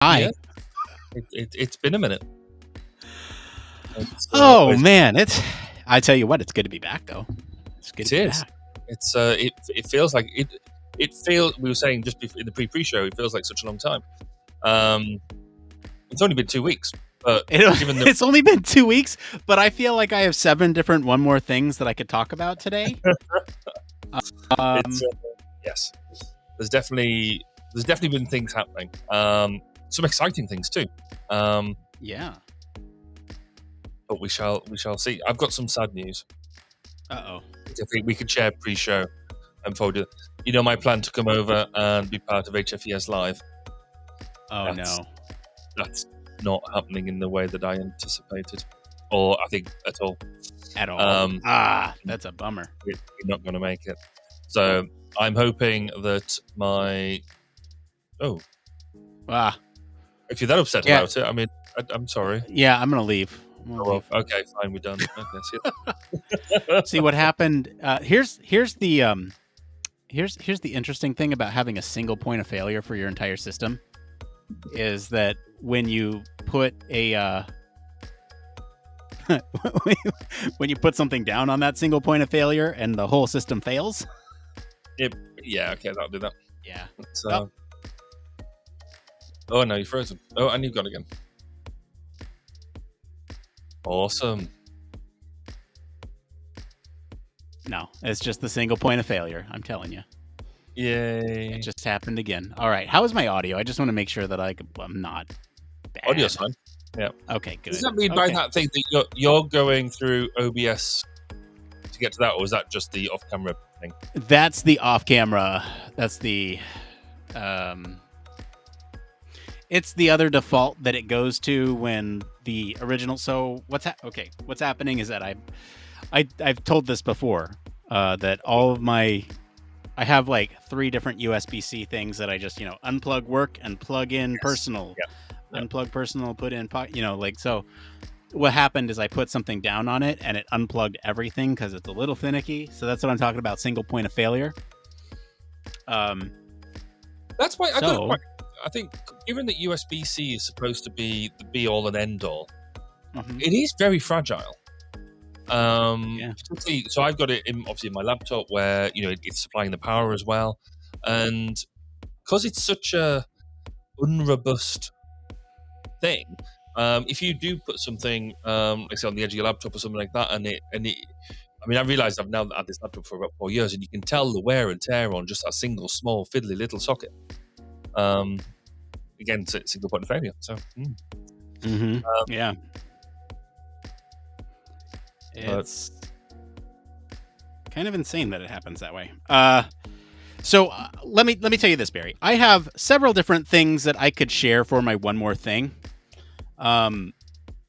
Hi. Yeah, it's been a minute. Oh man, I tell you what, it's good to be back though. It's good to be is. back. It feels like it. It feels. We were saying just before, in the pre-show. It feels like such a long time. It's only been 2 weeks, but given that It's only been 2 weeks, but I feel like I have 7 different one more things that I could talk about today. it's yes, there's definitely been things happening. Some exciting things too. Yeah. But we shall see. I've got some sad news. Uh-oh. I think we could share pre-show and forward it. You know my plan to come over and be part of HFES Live. Oh no. That's not happening in the way that I anticipated, or I think at all. At all. That's a bummer. You're not going to make it. So I'm hoping that my if you're that upset about it, I mean, I'm sorry. Yeah, I'm gonna leave. Okay, fine, we're done. Okay, see what happened. Here's the interesting thing about having a single point of failure for your entire system is that when you put a when you put something down on that single point of failure and the whole system fails. Yeah, okay, that'll do that. Yeah. Oh no, you're frozen. Oh, and you've gone again. Awesome. No, it's just the single point of failure. I'm telling you. Yay. It just happened again. All right. How is my audio? I just want to make sure that I'm not bad. Audio's fine. Yeah. Okay, good. Does that mean by that thing that you're going through OBS to get to that, or is that just the off-camera thing? That's the off-camera. That's the it's the other default that it goes to when the original. So what's happening is that I've told this before that all of my I have like 3 different USB-C things that I just unplug work and plug in personal. Yeah. Unplug personal, put in so. What happened is I put something down on it and it unplugged everything because it's a little finicky. So that's what I'm talking about. Single point of failure. That's why I think, given that USB-C is supposed to be the be-all and end-all, it is very fragile. So I've got it obviously in my laptop where it's supplying the power as well, and because it's such a unrobust thing, if you do put something like say on the edge of your laptop or something like that, and it I mean, I realized I've now had this laptop for about 4 years, and you can tell the wear and tear on just a single small fiddly little socket. Again, it's a single point of failure. So, yeah, it's kind of insane that it happens that way. So let me tell you this, Barry. I have several different things that I could share for my one more thing.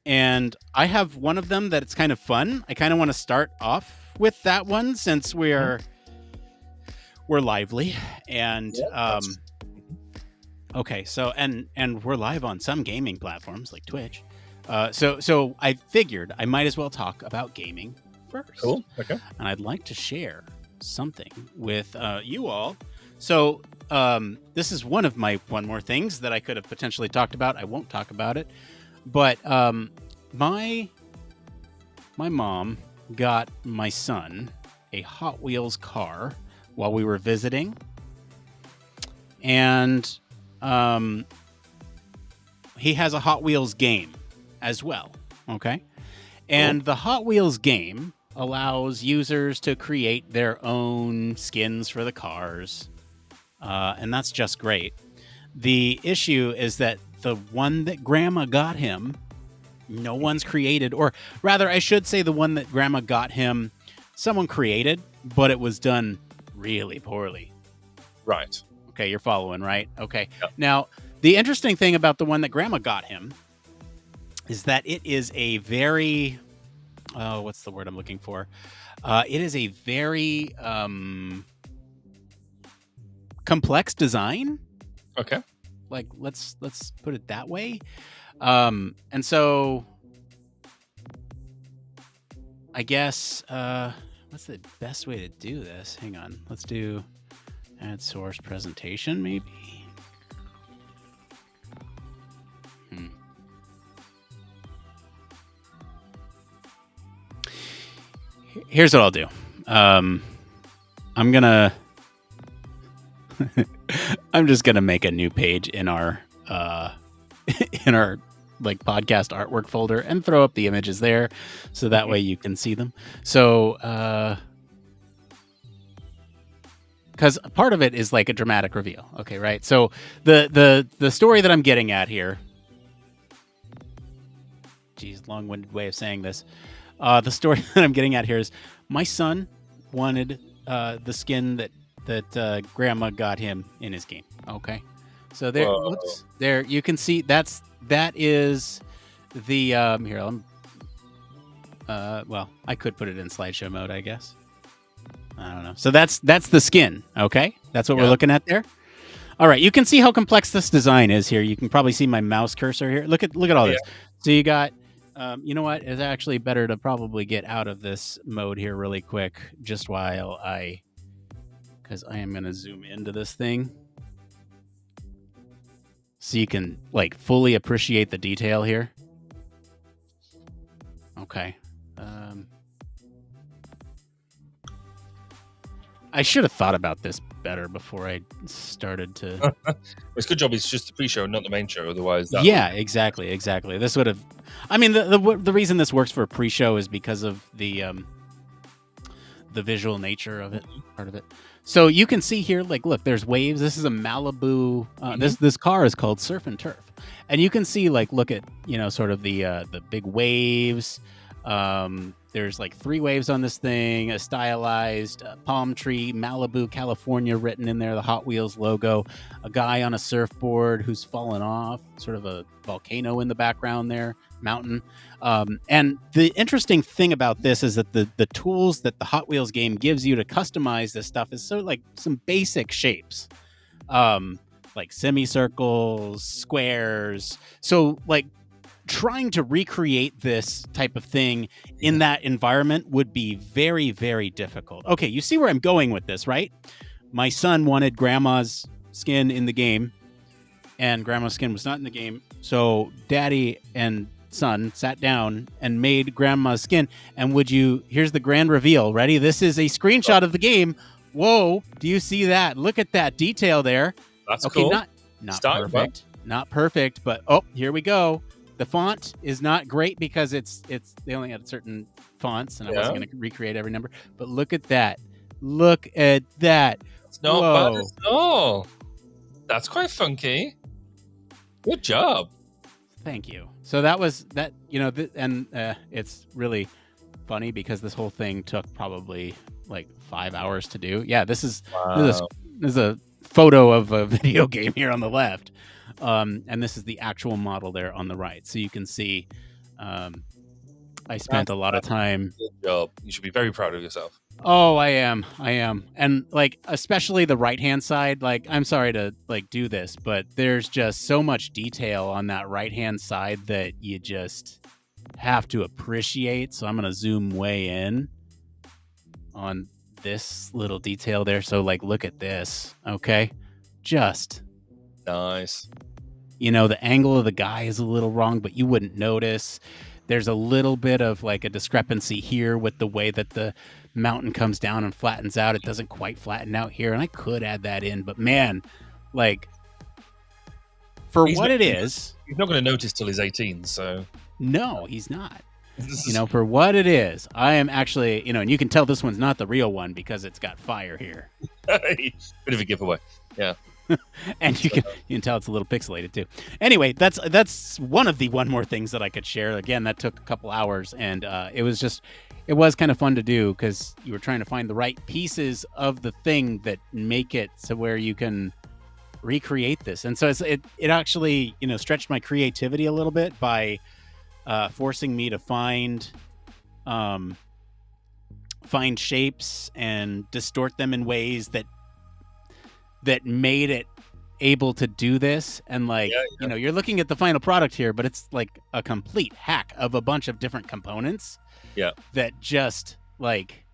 And I have one of them that it's kind of fun. I kind of want to start off with that one since we're lively and okay, so and we're live on some gaming platforms like Twitch. So I figured I might as well talk about gaming first. Cool. Okay. And I'd like to share something with you all. So this is one of my one more things that I could have potentially talked about. I won't talk about it, but my mom got my son a Hot Wheels car while we were visiting, and he has a Hot Wheels game as well. Okay, and the Hot Wheels game allows users to create their own skins for the cars, and that's just great. The issue is that the one that Grandma got him, no one's created, or rather, I should say the one that Grandma got him, someone created, but it was done really poorly. Right. Okay, you're following, right? Okay. Yep. Now, the interesting thing about the one that Grandma got him is that it is a very... what's the word I'm looking for? It is a very complex design. Okay. Like let's put it that way. And so I guess what's the best way to do this? Hang on. Let's do add source presentation maybe. here's what I'll do. I'm gonna I'm just gonna make a new page in our in our like podcast artwork folder and throw up the images there, so that way you can see them. So because part of it is like a dramatic reveal. Okay, right? So the story that I'm getting at here. Geez, long-winded way of saying this. The story that I'm getting at here is my son wanted the skin that Grandma got him in his game. Okay, so there, whoops, there you can see that is the here. Well, I could put it in slideshow mode, I guess. I don't know. So that's the skin. Okay, that's what we're looking at there. All right, you can see how complex this design is here. You can probably see my mouse cursor here. Look at all this. So you got. You know what? It's actually better to probably get out of this mode here really quick, just while because I am going to zoom into this thing, so you can like fully appreciate the detail here. Okay. I should have thought about this better before I started to. It's a good job. It's just the pre-show, not the main show. Otherwise, exactly. This would have. I mean, the reason this works for a pre-show is because of the visual nature of it, part of it. So you can see here, like, look, there's waves. This is a Malibu. This car is called Surf and Turf, and you can see, like, look at sort of the big waves. There's like 3 waves on this thing, a stylized palm tree, Malibu, California written in there, the Hot Wheels logo, a guy on a surfboard who's fallen off, sort of a volcano in the background there, mountain. And the interesting thing about this is that the tools that the Hot Wheels game gives you to customize this stuff is sort of like some basic shapes, like semicircles, squares. So like, trying to recreate this type of thing in that environment would be very, very difficult. Okay, you see where I'm going with this, right? My son wanted Grandma's skin in the game, and Grandma's skin was not in the game. So Daddy and son sat down and made Grandma's skin. And here's the grand reveal. Ready? This is a screenshot of the game. Whoa, do you see that? Look at that detail there. That's okay, cool. Not perfect. Not perfect, but here we go. The font is not great because they only had certain fonts, and I wasn't going to recreate every number. But look at that! Look at that! It's not bad at all. That's quite funky. Good job. Thank you. So that was that. And it's really funny because this whole thing took probably like 5 hours to do. Yeah, this is a photo of a video game here on the left. And this is the actual model there on the right. So you can see I spent a lot of time. Good job. You should be very proud of yourself. Oh, I am. And like, especially the right-hand side, like, I'm sorry to like do this, but there's just so much detail on that right-hand side that you just have to appreciate. So I'm going to zoom way in on this little detail there. So like, look at this. Okay. Just nice. The angle of the guy is a little wrong, but you wouldn't notice. There's a little bit of like a discrepancy here with the way that the mountain comes down and flattens out. It doesn't quite flatten out here, and I could add that in, but man, like, for what it is, he's not going to notice till he's 18. So no, he's not. For what it is, I am actually, and you can tell this one's not the real one because it's got fire here. Bit of a giveaway, yeah. And you can tell it's a little pixelated too. Anyway, that's one of the one more things that I could share. Again, that took a couple hours, and it was kind of fun to do because you were trying to find the right pieces of the thing that make it so where you can recreate this. And so it actually stretched my creativity a little bit by forcing me to find shapes and distort them in ways that made it able to do this. And like, you're looking at the final product here, but it's like a complete hack of a bunch of different components. Yeah. That just like,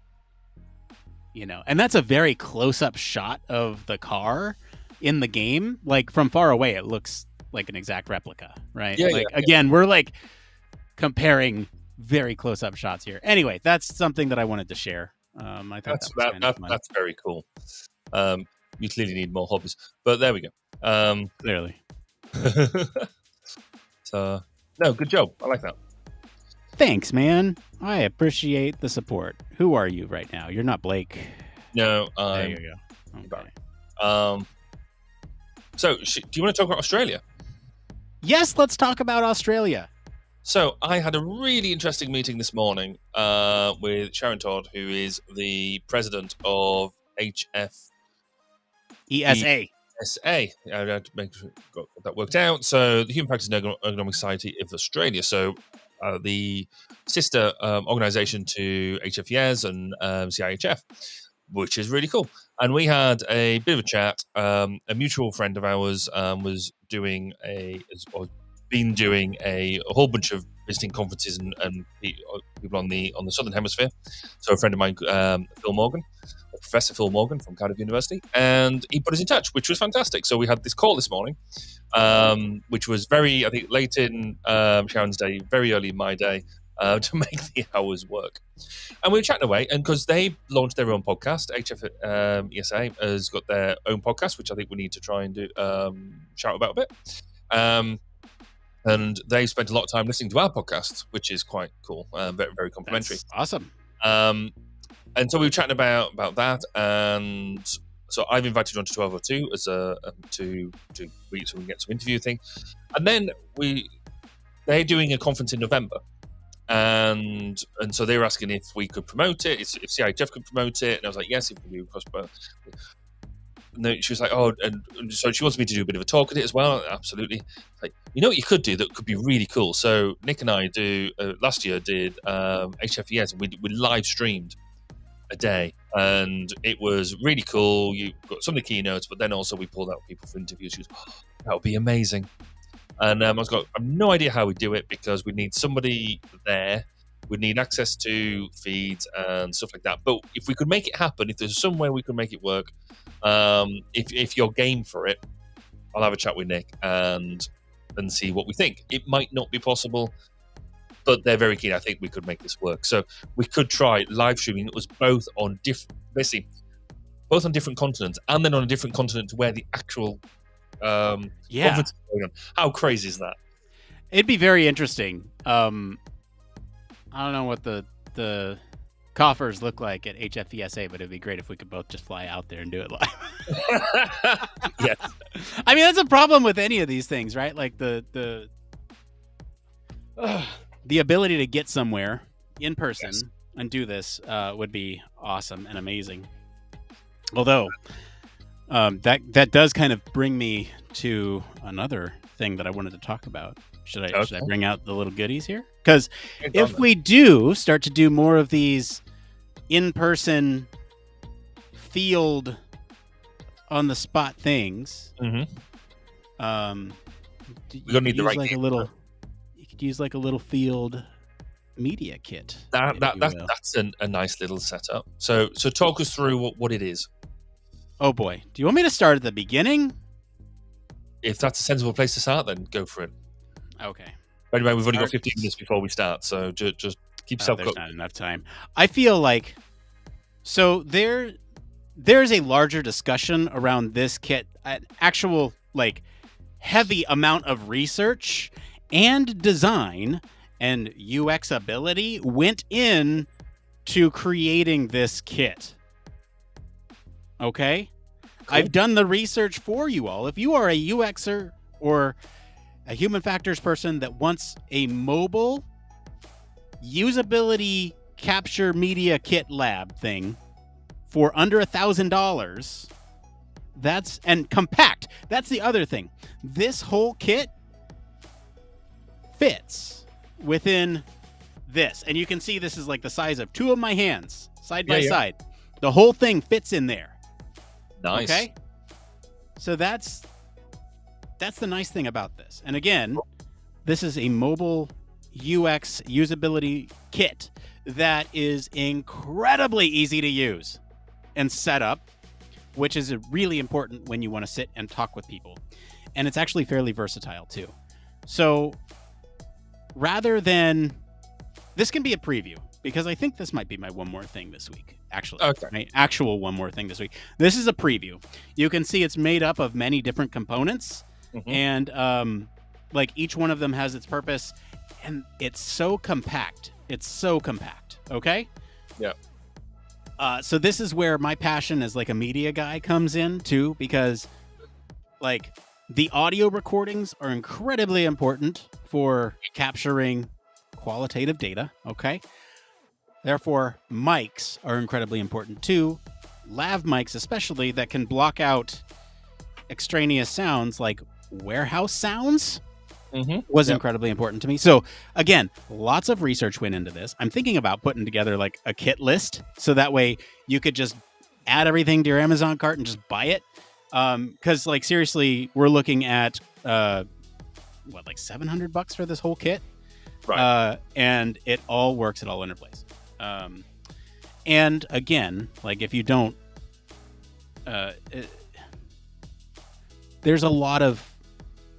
and that's a very close-up shot of the car in the game. Like from far away, it looks like an exact replica, right? Yeah, Again, we're like comparing very close up shots here. Anyway, that's something that I wanted to share. I thought that was kind of fun. That's very cool. You clearly need more hobbies, but there we go. Clearly. So, no, good job. I like that. Thanks, man. I appreciate the support. Who are you right now? You're not Blake. No, There you go. Okay. So, do you want to talk about Australia? Yes, let's talk about Australia. So, I had a really interesting meeting this morning with Sharon Todd, who is the president of HF ESA. SA. I had to make sure got that worked out. So, the Human Factors and Ergonomic Society of Australia. So, the sister organisation to HFES and CIHF, which is really cool. And we had a bit of a chat. A mutual friend of ours was doing or been doing a whole bunch of visiting conferences and people on the Southern Hemisphere. So a friend of mine, Professor Phil Morgan from Cardiff University, and he put us in touch, which was fantastic. So we had this call this morning, which was very, I think, late in Sharon's day, very early in my day, to make the hours work. And we were chatting away, and because they launched their own podcast, HF ESA has got their own podcast, which I think we need to try and do shout about a bit. And they spent a lot of time listening to our podcast, which is quite cool, very, very complimentary. That's awesome. And so we were chatting about that, and so I've invited you on to 1202 as to so we can get some interview thing, and then they're doing a conference in November, and so they were asking if we could promote it, if CIHF could promote it, and I was like, yes, if we do cross. And she was like, oh, and so she wants me to do a bit of a talk at it as well. Absolutely. Like, you know what you could do that could be really cool? So Nick and I last year did HFES, and we live streamed a day, and it was really cool. You got some of the keynotes, but then also we pulled out people for interviews. She was, oh, that would be amazing. And I've no idea how we do it, because we need somebody there. We need access to feeds and stuff like that. But if we could make it happen, if there's some way we could make it work, if you're game for it, I'll have a chat with Nick and see what we think. It might not be possible, but they're very keen. I think we could make this work. So we could try live streaming. It was both on different continents, and then on a different continent to where the actual conference is going on. How crazy is that? It'd be very interesting. I don't know what the coffers look like at HFESA, but it'd be great if we could both just fly out there and do it live. Yes. I mean, that's a problem with any of these things, right? Like the ability to get somewhere in person and do this would be awesome and amazing. Although that does kind of bring me to another thing that I wanted to talk about. Should I bring out the little goodies here? Because if we do start to do more of these in-person field on the spot things, we're gonna need the right like you could use like a little field media kit. That's a nice little setup. So talk us through what it is. Oh boy, do you want me to start at the beginning? If that's a sensible place to start, then go for it. Okay. Anyway, we've only got 15 minutes before we start, so just keep yourself there's not enough time. I feel like there's a larger discussion around this kit, an actual like heavy amount of research and design and UX ability went in to creating this kit. Okay? Cool. I've done the research for you all. If you are a UXer or a human factors person that wants a mobile usability capture media kit lab thing for under $1,000, and compact. That's the other thing. This whole kit fits within this. And you can see this is like the size of two of my hands side by side. The whole thing fits in there. Nice. Okay? So that's the nice thing about this. And again, this is a mobile UX usability kit that is incredibly easy to use and set up, which is really important when you want to sit and talk with people. And it's actually fairly versatile too. So rather than this can be a preview because I think this might be my one more thing this week. Actually, Okay. my actual one more thing this week. This is a preview. You can see it's made up of many different components, and like each one of them has its purpose, and it's so compact. It's so compact. Okay. Yeah. So this is where my passion as like a media guy comes in too, because like the audio recordings are incredibly important for capturing qualitative data. Okay. Therefore, mics are incredibly important too. Lav mics, especially, that can block out extraneous sounds like warehouse sounds, was incredibly important to me. So again, lots of research went into this. I'm thinking about putting together like a kit list so that way you could just add everything to your Amazon cart and just buy it. Because like seriously, we're looking at like $700 for this whole kit, Right. and it all works. It all interplays. And again, like if you don't, there's a lot of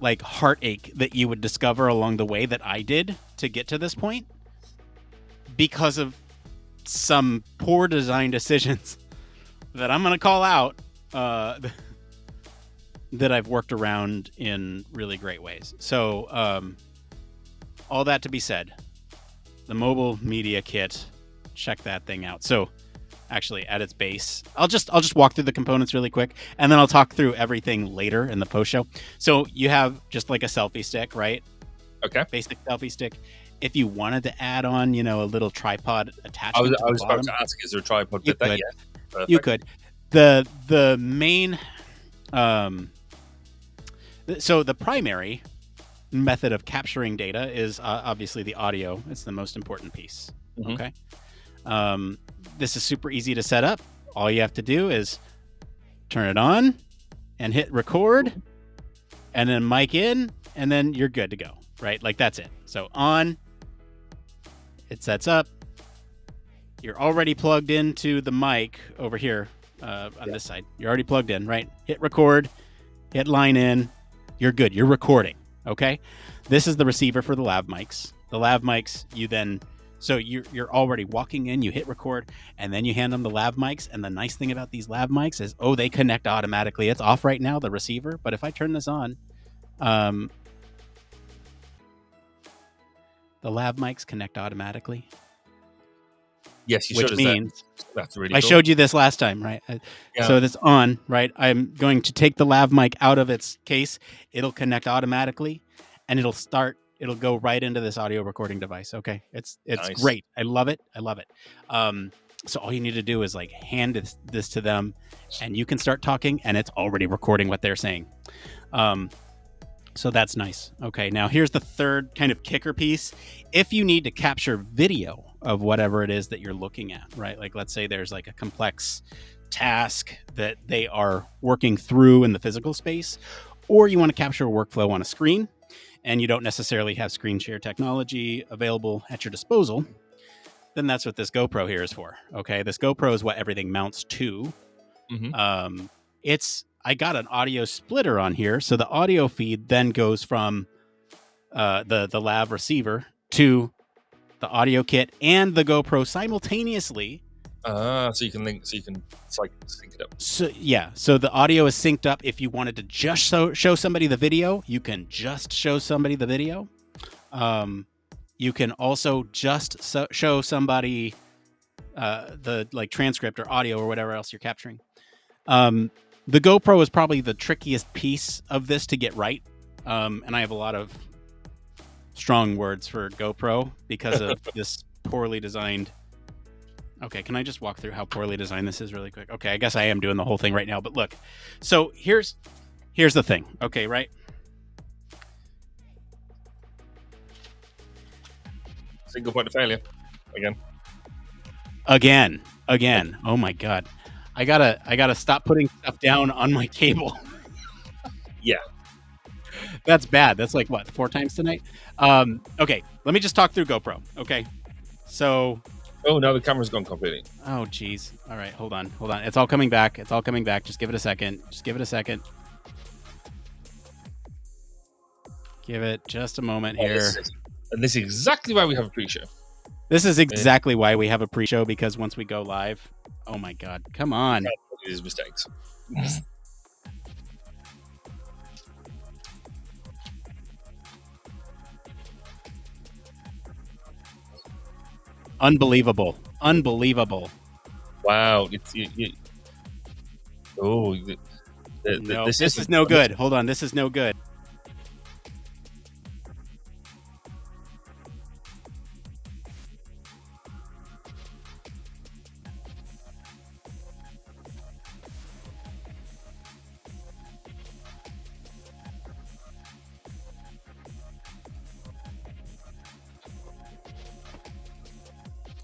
like heartache that you would discover along the way that I did to get to this point because of some poor design decisions that I'm going to call out, that I've worked around in really great ways. So, all that to be said, the mobile media kit, check that thing out. So actually at its base, I'll just walk through the components really quick, and then I'll talk through everything later in the post show. So you have just like a selfie stick, right? Okay. Basic selfie stick. If you wanted to add on, a little tripod attachment, I was about to ask, is there a tripod with that? Yes. Perfect. You could. The main, so the primary method of capturing data is obviously the audio. It's the most important piece. Okay. This is super easy to set up. All you have to do is turn it on and hit record, and then mic in, and then you're good to go, right? Like that's it. So on, it sets up. You're already plugged into the mic over here on this side. You're already plugged in, right? Hit record, hit line in. You're good. You're recording. Okay. This is the receiver for the lav mics. The lav mics, so you're already walking in, you hit record, and then you hand them the lav mics. And the nice thing about these lav mics is, they connect automatically. It's off right now, the receiver. But if I turn this on, the lav mics connect automatically. Yes, you which showed us means that's really I cool. showed you this last time, right? So that's on, right? I'm going to take the lav mic out of its case. It'll connect automatically, and it'll go right into this audio recording device. Okay. It's nice. Great. I love it. So all you need to do is like hand this to them, and you can start talking, and it's already recording what they're saying. So that's nice. Okay. Now here's the third kind of kicker piece. If you need to capture video of whatever it is that you're looking at, right? Like let's say there's like a complex task that they are working through in the physical space, or you want to capture a workflow on a screen, and you don't necessarily have screen share technology available at your disposal, then that's what this GoPro here is for. Okay, this GoPro is what everything mounts to. I got an audio splitter on here, so the audio feed then goes from the lav receiver to the audio kit and the GoPro simultaneously. So you can sync it up. So the audio is synced up. If you wanted to just show somebody the video, you can just show somebody the video. You can also just show somebody the like transcript or audio or whatever else you're capturing. The GoPro is probably the trickiest piece of this to get right, and I have a lot of strong words for GoPro because of this poorly designed. Okay, can I just walk through how poorly designed this is really quick? Okay, I guess I am doing the whole thing right now, but look. So here's the thing. Okay, right? Single point of failure. Again. Oh my god. I gotta stop putting stuff down on my table. Yeah. That's bad. That's like what, 4 times tonight? Okay, let me just talk through GoPro. Okay. So now the camera's gone completely. Oh geez. All right, hold on. It's all coming back. Just give it a second. Give it just a moment here. And this is exactly why we have a pre-show. This is exactly why we have a pre-show, because once we go live, oh my God, come on. His mistakes. Unbelievable. Wow. Oh, No, this is no good. Hold on, this is no good.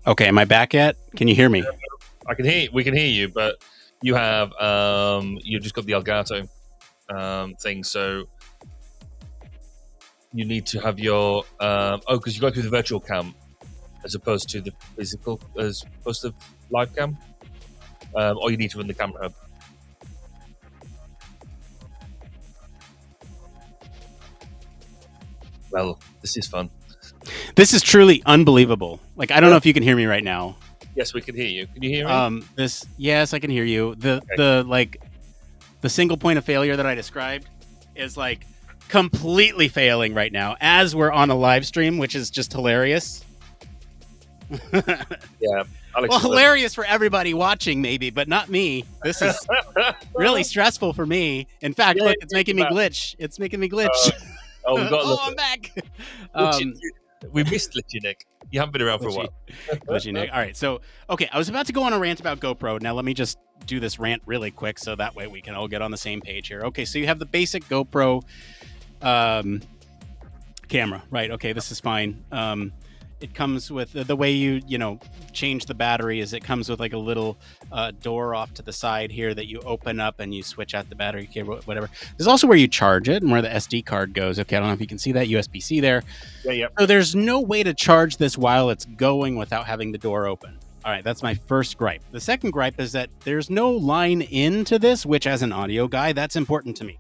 Okay, am I back yet? Can you hear me? I can hear. We can hear you, but you have you just got the Elgato thing, so you need to have your because you go through the virtual cam as opposed to the physical, as opposed to live cam, or you need to run the camera hub. Well, this is fun. This is truly unbelievable. Like, I don't know if you can hear me right now. Yes, we can hear you. Can you hear me? Yes, I can hear you. The single point of failure that I described is like completely failing right now as we're on a live stream, which is just hilarious. Yeah. Alex, well, hilarious for everybody watching, maybe, but not me. This is really stressful for me. In fact, look, it's making me glitch. It's making me glitch. Oh, we've got I'm back. We missed Glitchy Nick. You haven't been around for a while. Glitchy Nick. All right, so okay, I was about to go on a rant about GoPro. Now let me just do this rant really quick, so that way we can all get on the same page here. Okay, so you have the basic GoPro camera, right? Okay, this is fine. It comes with the way you change the battery is it comes with like a little door off to the side here that you open up and you switch out the battery cable, whatever. There's also where you charge it and where the SD card goes. Okay, I don't know if you can see that USB-C there. Yeah. So there's no way to charge this while it's going without having the door open. All right, that's my first gripe. The second gripe is that there's no line into this, which as an audio guy, that's important to me.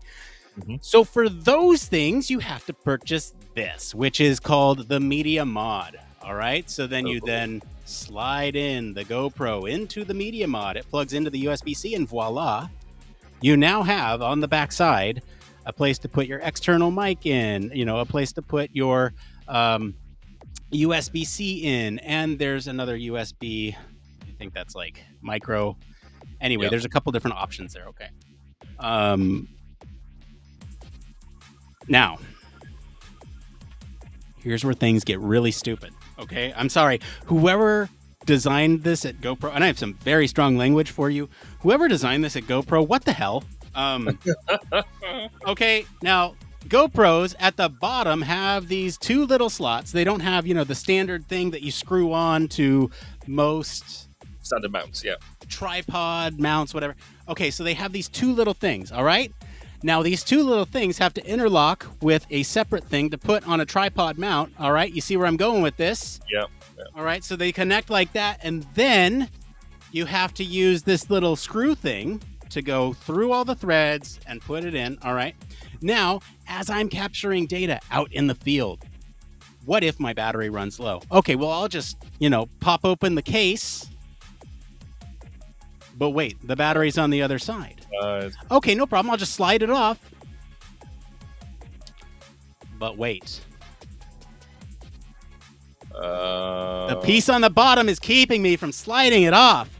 Mm-hmm. So for those things, you have to purchase this, which is called the Media Mod. All right, so then you then slide in the GoPro into the Media Mod. It plugs into the USB-C, and voila, you now have on the back side a place to put your external mic in, a place to put your USB-C in, and there's another USB. I think that's like micro. Anyway, There's a couple different options there. Okay. Now, here's where things get really stupid. Okay, I'm sorry. Whoever designed this at GoPro, and I have some very strong language for you. Whoever designed this at GoPro, what the hell? Okay, now GoPros at the bottom have these two little slots. They don't have, the standard thing that you screw on to most standard mounts, yeah. Tripod mounts, whatever. Okay, so they have these two little things, all right? Now, these two little things have to interlock with a separate thing to put on a tripod mount, all right? You see where I'm going with this? Yeah. All right, so they connect like that, and then you have to use this little screw thing to go through all the threads and put it in, all right? Now, as I'm capturing data out in the field, what if my battery runs low? Okay, well, I'll just, pop open the case. But wait, the battery's on the other side. Okay, no problem. I'll just slide it off. But wait. The piece on the bottom is keeping me from sliding it off.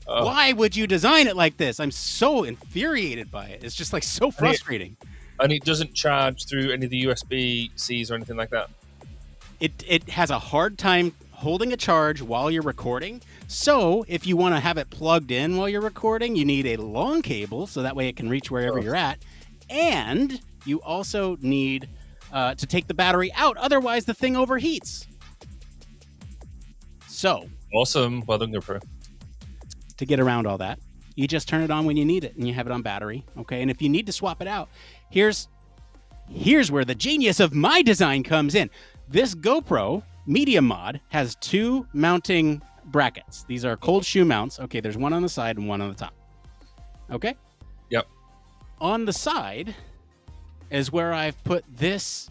Why would you design it like this? I'm so infuriated by it. It's just like so frustrating. And it doesn't charge through any of the USB-Cs or anything like that? It has a hard time holding a charge while you're recording. So if you want to have it plugged in while you're recording, you need a long cable so that way it can reach wherever you're at. And you also need to take the battery out. Otherwise, the thing overheats. So awesome. Well done, GoPro. To get around all that, you just turn it on when you need it and you have it on battery. Okay. And if you need to swap it out, here's where the genius of my design comes in. This GoPro Media Mod has two mounting brackets. These are cold shoe mounts. Okay, there's one on the side and one on the top. Okay? Yep. On the side is where I've put this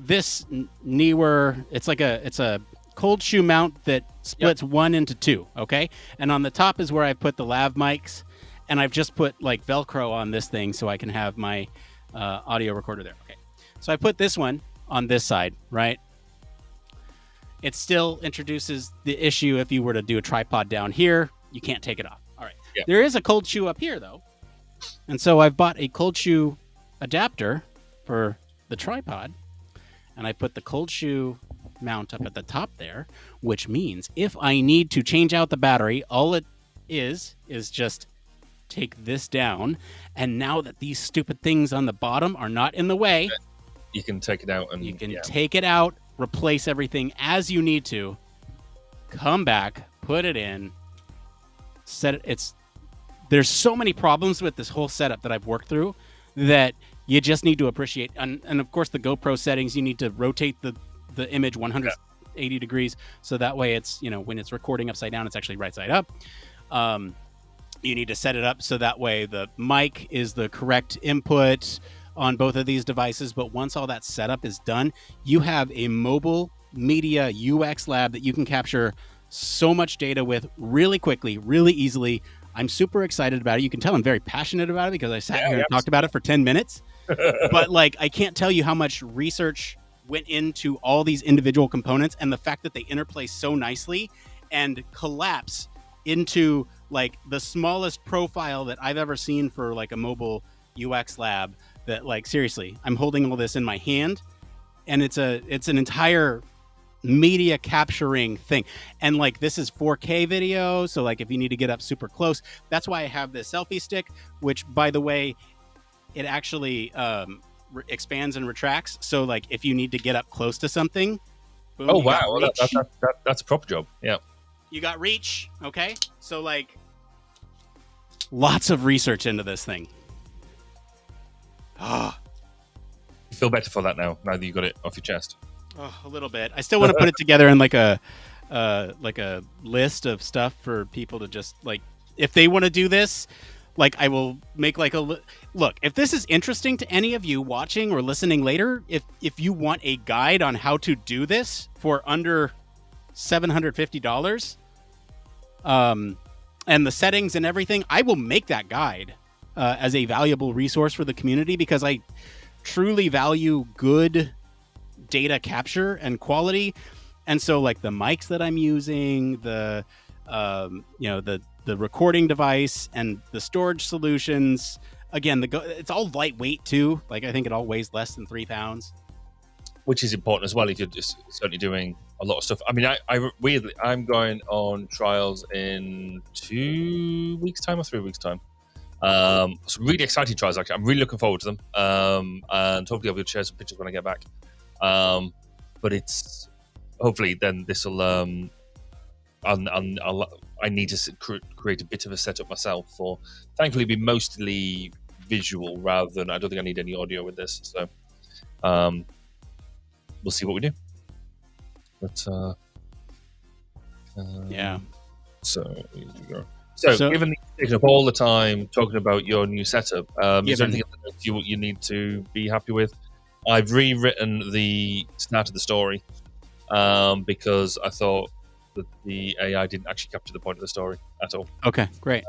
this Neewer. It's a cold shoe mount that splits one into two. Okay, and on the top is where I put the lav mics, and I've just put like Velcro on this thing so I can have my audio recorder there. Okay, so I put this one on this side, right? It still introduces the issue if you were to do a tripod down here, you can't take it off. All right. Yeah. There is a cold shoe up here, though. And so I've bought a cold shoe adapter for the tripod, and I put the cold shoe mount up at the top there, which means if I need to change out the battery, all it is just take this down, and now that these stupid things on the bottom are not in the way, you can take it out and you can take it out, replace everything as you need to, come back, put it in, set it. There's so many problems with this whole setup that I've worked through that you just need to appreciate. And of course, the GoPro settings, you need to rotate the image 180 degrees, so that way it's, when it's recording upside down, it's actually right side up. You need to set it up so that way the mic is the correct input on both of these devices. But once all that setup is done, you have a mobile media UX lab that you can capture so much data with really quickly, really easily. I'm super excited about it. You can tell I'm very passionate about it because I sat here and talked about it for 10 minutes. But I can't tell you how much research went into all these individual components, and the fact that they interplay so nicely and collapse into the smallest profile that I've ever seen for a mobile UX lab. That seriously, I'm holding all this in my hand, and it's an entire media capturing thing. And this is 4K video, so if you need to get up super close, that's why I have this selfie stick, which by the way, it actually expands and retracts. So if you need to get up close to something, boom, oh wow, well, that's a proper job. Yeah, you got reach. Okay, so lots of research into this thing. You feel better for that now that you got it off your chest? A little bit. I still want to put it together in a list of stuff for people to just if they want to do this, I will make look, if this is interesting to any of you watching or listening later, if you want a guide on how to do this for under $750, and the settings and everything, I will make that guide as a valuable resource for the community, because I truly value good data capture and quality. And so the mics that I'm using, the recording device and the storage solutions, again, it's all lightweight too. I think it all weighs less than 3 pounds, which is important as well if you're just certainly doing a lot of stuff. I mean, weirdly, I'm going on trials in 2 weeks time or 3 weeks time. Some really exciting trials, actually. I'm really looking forward to them. And hopefully I'll be able to share some pictures when I get back. But it's hopefully then this will I need to create a bit of a setup myself for, thankfully, be mostly visual rather than, I don't think I need any audio with this. So we'll see what we do. But yeah. So here we go. So given that you've taken up all the time talking about your new setup, is there anything else you need to be happy with? I've rewritten the start of the story because I thought that the AI didn't actually capture the point of the story at all. Okay, great.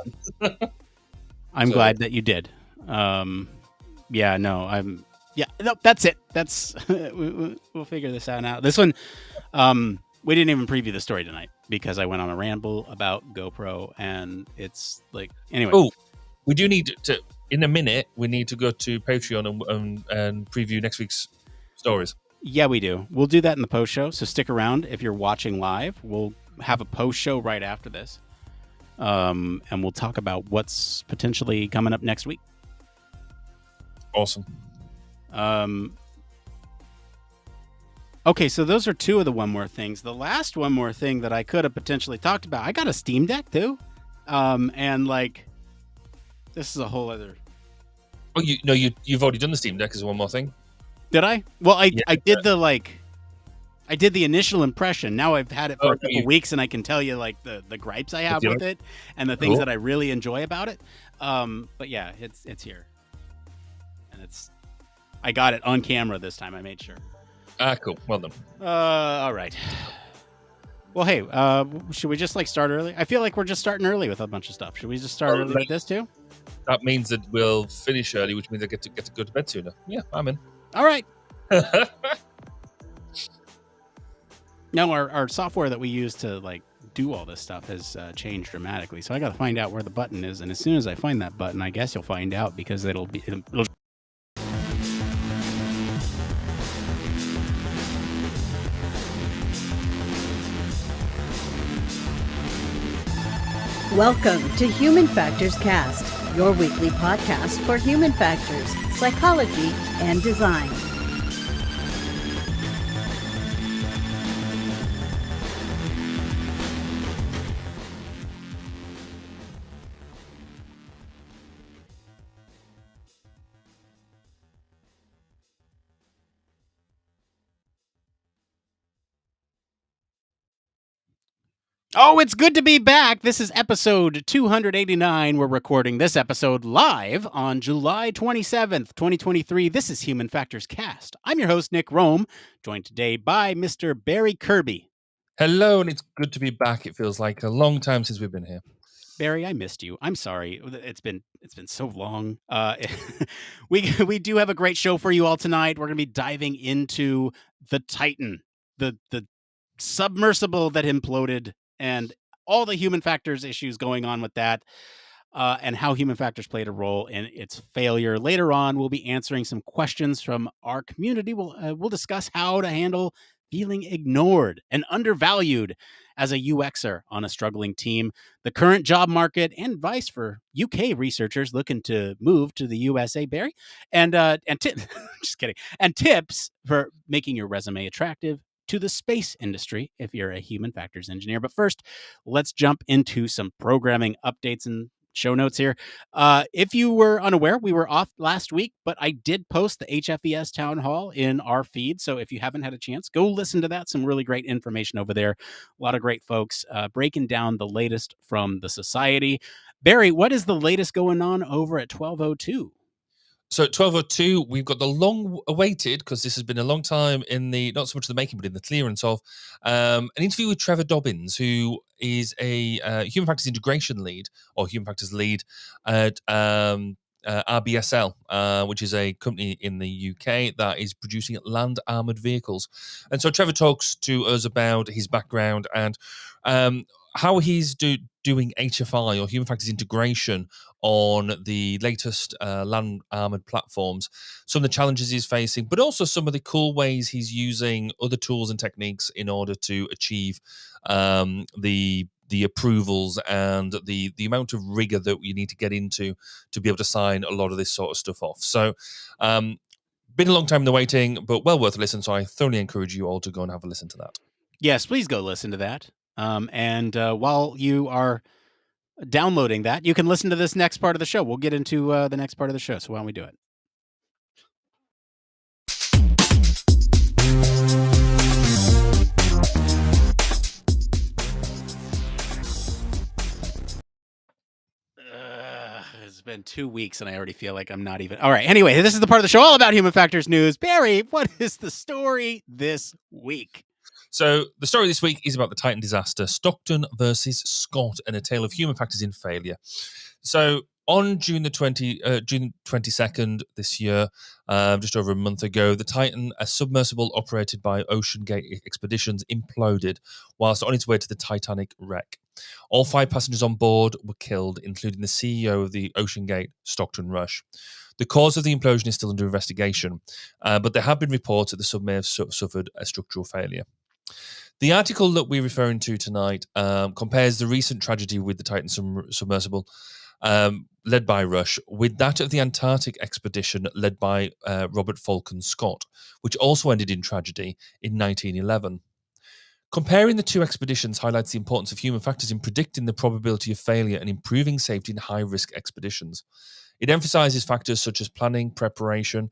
I'm glad that you did. No, that's it. That's we'll figure this out now. This one, we didn't even preview the story tonight because I went on a ramble about GoPro, and it's anyway. Oh, we do need to. In a minute, we need to go to Patreon and preview next week's stories. Yeah, we do. We'll do that in the post show. So stick around if you're watching live. We'll have a post show right after this, and we'll talk about what's potentially coming up next week. Awesome. Okay, so those are two of the one more things. The last one more thing that I could have potentially talked about, I got a Steam Deck too, and this is a whole other. Oh, you've already done the Steam Deck as one more thing. Did I? Well, I did I did the initial impression. Now I've had it for a couple weeks, and I can tell you the gripes I have with it and the things that I really enjoy about it. But yeah, it's here, and I got it on camera this time. I made sure. Cool. Well done. All right. Well, hey, should we just start early? I feel like we're just starting early with a bunch of stuff. Should we just start Well, early with this too? that means that we'll finish early, which means I get to go to bed sooner. Yeah, I'm in. All right. Now our software that we use to do all this stuff has changed dramatically. So I got to find out where the button is, and as soon as I find that button, I guess you'll find out because it'll. Welcome to Human Factors Cast, your weekly podcast for human factors, psychology, and design. Oh, it's good to be back. This is episode 289. We're recording this episode live on July 27th, 2023. This is Human Factors Cast. I'm your host, Nick Roome, joined today by Mr. Barry Kirby. Hello, and it's good to be back. It feels like a long time since we've been here. Barry, I missed you. I'm sorry. It's been so long. We do have a great show for you all tonight. We're going to be diving into the Titan, the submersible that imploded, and all the human factors issues going on with that, and how human factors played a role in its failure. Later on, we'll be answering some questions from our community. We'll discuss how to handle feeling ignored and undervalued as a UXer on a struggling team, the current job market, and advice for UK researchers looking to move to the USA, Barry, and just kidding, and tips for making your resume attractive to the space industry if you're a human factors engineer. But first, let's jump into some programming updates and show notes here. If you were unaware, we were off last week, but I did post the HFES town hall in our feed. So if you haven't had a chance, go listen to that. Some really great information over there. A lot of great folks breaking down the latest from the society. Barry, what is the latest going on over at 1202? So at 12:02, we've got the long-awaited, because this has been a long time in the, not so much the making, but in the clearance of, an interview with Trevor Dobbins, who is a human factors integration lead, or human factors lead at RBSL, which is a company in the UK that is producing land armored vehicles. And so Trevor talks to us about his background and how he's doing HFI, or human factors integration, on the latest land armored platforms, some of the challenges he's facing, but also some of the cool ways he's using other tools and techniques in order to achieve the approvals and the amount of rigor that you need to get into to be able to sign a lot of this sort of stuff off. So been a long time in the waiting, but well worth a listen. So I thoroughly encourage you all to go and have a listen to that. Yes, please go listen to that. And while you are downloading that, you can listen to this next part of the show. We'll get into the next part of the show. So why don't we do it? It's been 2 weeks and I already feel like I'm not even. All right. Anyway, this is the part of the show all about human factors news. Barry, what is the story this week? So the story this week is about the Titan disaster, Stockton versus Scott, and a tale of human factors in failure. So on June 22nd this year, just over a month ago, the Titan, a submersible operated by OceanGate Expeditions, imploded whilst on its way to the Titanic wreck. All 5 passengers on board were killed, including the CEO of the OceanGate, Stockton Rush. The cause of the implosion is still under investigation, but there have been reports that the sub may have suffered a structural failure. The article that we're referring to tonight compares the recent tragedy with the Titan submersible, led by Rush, with that of the Antarctic expedition led by Robert Falcon Scott, which also ended in tragedy in 1911. Comparing the two expeditions highlights the importance of human factors in predicting the probability of failure and improving safety in high-risk expeditions. It emphasizes factors such as planning, preparation,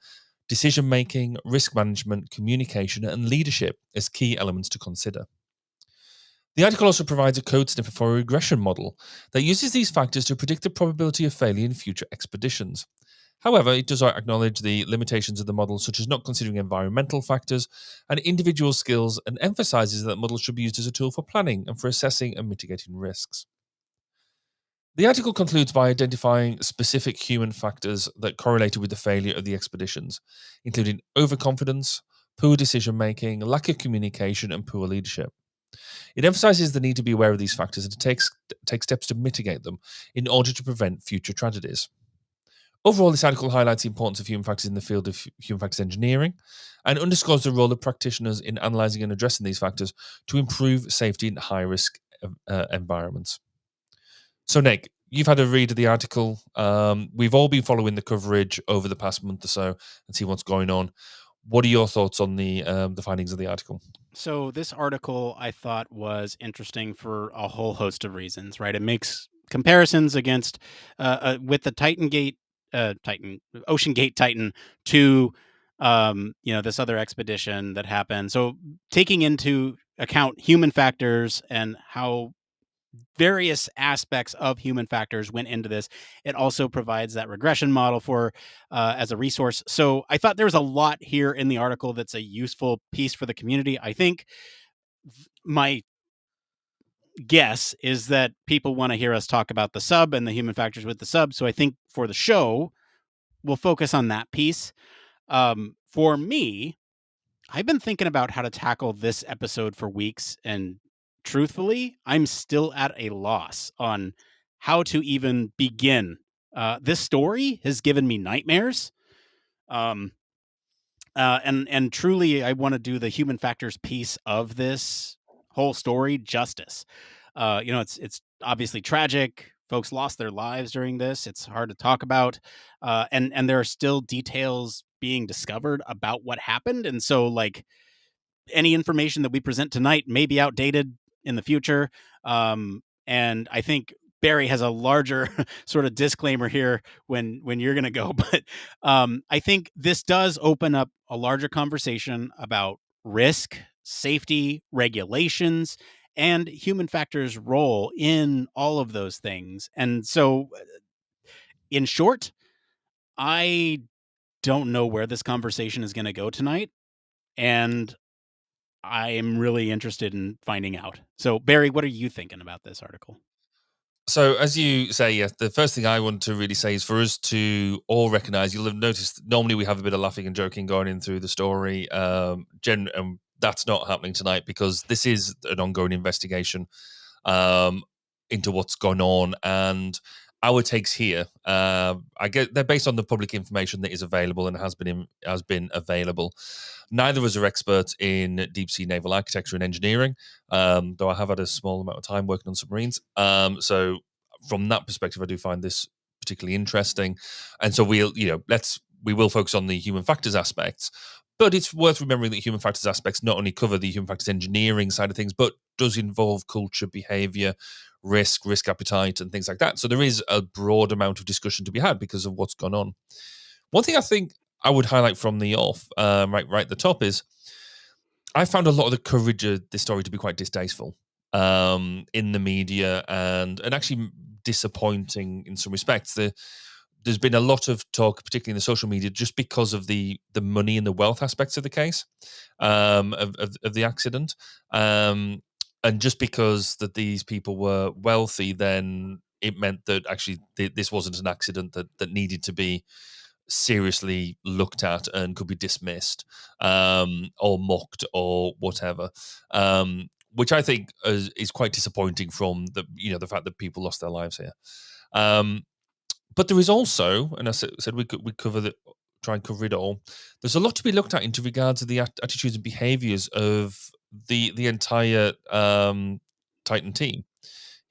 decision-making, risk management, communication, and leadership as key elements to consider. The article also provides a code sniffer for a regression model that uses these factors to predict the probability of failure in future expeditions. However, it does acknowledge the limitations of the model, such as not considering environmental factors and individual skills, and emphasizes that models should be used as a tool for planning and for assessing and mitigating risks. The article concludes by identifying specific human factors that correlated with the failure of the expeditions, including overconfidence, poor decision making, lack of communication, and poor leadership. It emphasizes the need to be aware of these factors and to take steps to mitigate them in order to prevent future tragedies. Overall, this article highlights the importance of human factors in the field of human factors engineering and underscores the role of practitioners in analyzing and addressing these factors to improve safety in high-risk environments. So, Nick, you've had a read of the article. We've all been following the coverage over the past month or so and see what's going on. What are your thoughts on the findings of the article? So this article I thought was interesting for a whole host of reasons, right? It makes comparisons against with the Ocean Gate Titan to this other expedition that happened. So taking into account human factors and how various aspects of human factors went into this. It also provides that regression model for as a resource. So I thought there was a lot here in the article that's a useful piece for the community. I think my guess is that people want to hear us talk about the sub and the human factors with the sub. So I think for the show, we'll focus on that piece. For me, I've been thinking about how to tackle this episode for weeks, and truthfully, I'm still at a loss on how to even begin. This story has given me nightmares. And truly, I want to do the human factors piece of this whole story justice. It's obviously tragic. Folks lost their lives during this. It's hard to talk about, and there are still details being discovered about what happened. And so, like, any information that we present tonight may be outdated in the future. And I think Barry has a larger sort of disclaimer here when you're going to go. But I think this does open up a larger conversation about risk, safety, regulations, and human factors' role in all of those things. And so, in short, I don't know where this conversation is going to go tonight. And I am really interested in finding out. So, Barry, what are you thinking about this article? So, as you say, yes, the first thing I want to really say is for us to all recognize, you'll have noticed normally we have a bit of laughing and joking going in through the story. That's not happening tonight because this is an ongoing investigation into what's gone on. And our takes here, I get they're based on the public information that is available and has been available. Neither of us are experts in deep sea naval architecture and engineering, though I have had a small amount of time working on submarines. So from that perspective, I do find this particularly interesting. And so we will focus on the human factors aspects. But it's worth remembering that human factors aspects not only cover the human factors engineering side of things, but does involve culture, behavior, risk appetite, and things like that. So there is a broad amount of discussion to be had because of what's gone on. One thing I think I would highlight from the off, right at the top, is I found a lot of the coverage of this story to be quite distasteful in the media and actually disappointing in some respects. There's been a lot of talk, particularly in the social media, just because of the money and the wealth aspects of the case of the accident. And just because that these people were wealthy, then it meant that actually this wasn't an accident that needed to be seriously looked at and could be dismissed or mocked or whatever. Which I think is quite disappointing from the fact that people lost their lives here. But there is also, and I said we could try and cover it all. There's a lot to be looked at into regards to the attitudes and behaviours of the entire Titan team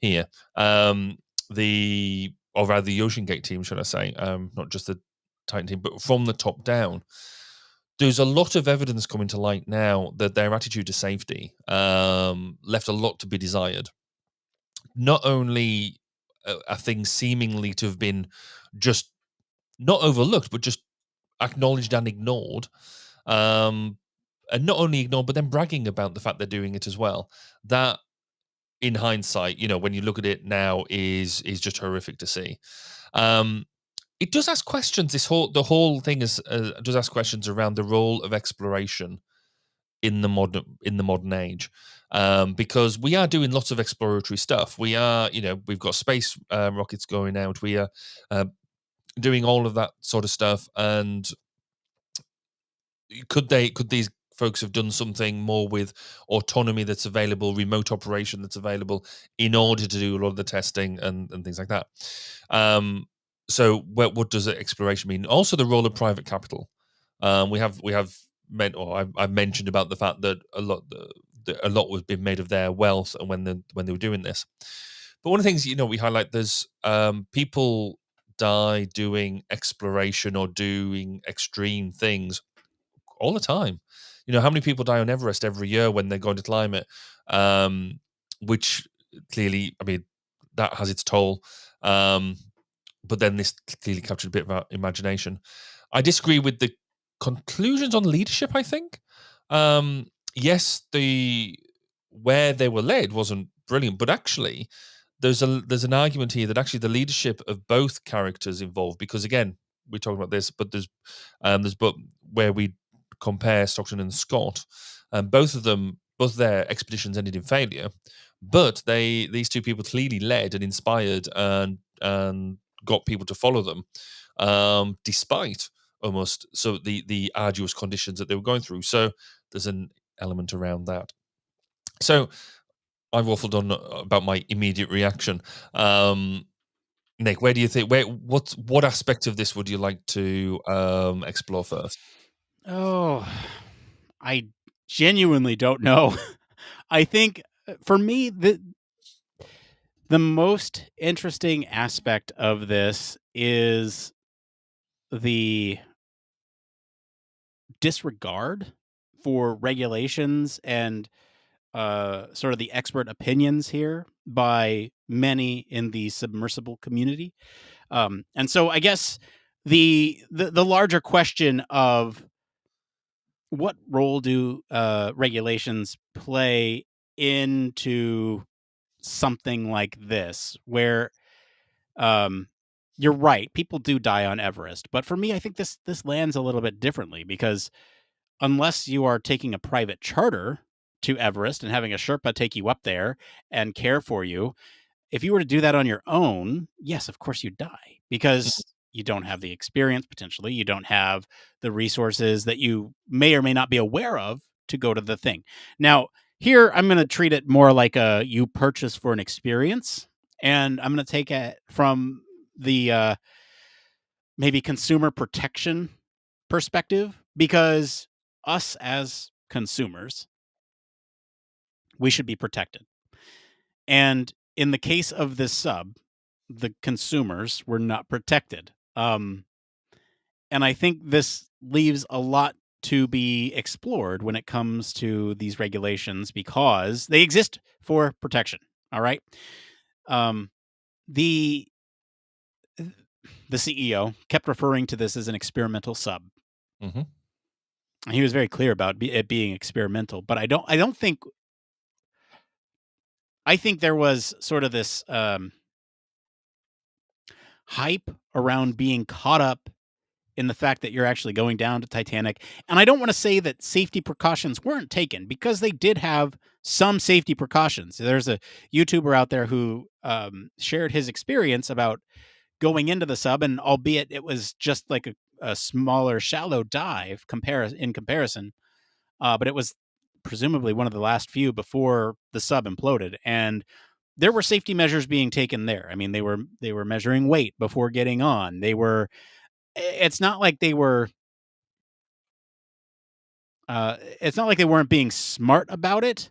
here. The Ocean Gate team, should I say? Not just the Titan team, but from the top down. There's a lot of evidence coming to light now that their attitude to safety left a lot to be desired. Not only are things seemingly to have been just not overlooked, but just acknowledged and ignored. And not only ignored, but then bragging about the fact they're doing it as well. That, in hindsight, when you look at it now, is just horrific to see. it does ask questions. The whole thing does ask questions around the role of exploration in the modern age, because we are doing lots of exploratory stuff. We are, we've got space rockets going out. We are doing all of that sort of stuff. And could these folks have done something more with autonomy that's available, remote operation that's available, in order to do a lot of the testing and things like that? So what does exploration mean? Also, the role of private capital. We have I've mentioned about the fact that a lot was being made of their wealth, and when they were doing this. But one of the things we highlight, there's people die doing exploration or doing extreme things all the time. How many people die on Everest every year when they're going to climb it? Which clearly, I mean, that has its toll. But then this clearly captured a bit of our imagination. I disagree with the conclusions on leadership, I think. Yes, where they were led wasn't brilliant, but actually there's an argument here that actually the leadership of both characters involved, because again, we're talking about this, but there's but where we compare Stockton and Scott, both their expeditions ended in failure, but these two people clearly led and inspired and got people to follow them, despite almost the arduous conditions that they were going through. So there's an element around that. So I've waffled on about my immediate reaction. Nick, where do you think? What aspect of this would you like to explore first? Oh, I genuinely don't know. I think for me, the most interesting aspect of this is the disregard for regulations and sort of the expert opinions here by many in the submersible community. And so I guess the larger question of what role do regulations play into something like this, where you're right, people do die on Everest, but for me, I think this lands a little bit differently, because unless you are taking a private charter to Everest and having a Sherpa take you up there and care for you, if you were to do that on your own, yes, of course you'd die, because you don't have the experience, potentially. You don't have the resources that you may or may not be aware of to go to the thing. Now, here, I'm going to treat it more like you purchase for an experience, and I'm going to take it from the maybe consumer protection perspective, because us as consumers, we should be protected. And in the case of this sub, the consumers were not protected. And I think this leaves a lot to be explored when it comes to these regulations, because they exist for protection. All right. The CEO kept referring to this as an experimental sub. Mm-hmm. He was very clear about it being experimental, but I don't think. I think there was sort of this hype around being caught up in the fact that you're actually going down to Titanic. And I don't want to say that safety precautions weren't taken, because they did have some safety precautions. There's a YouTuber out there who shared his experience about going into the sub, and albeit it was just like a smaller, shallow dive in comparison, but it was presumably one of the last few before the sub imploded. And there were safety measures being taken there. I mean, they were measuring weight before getting on. It's not like they were it's not like they weren't being smart about it,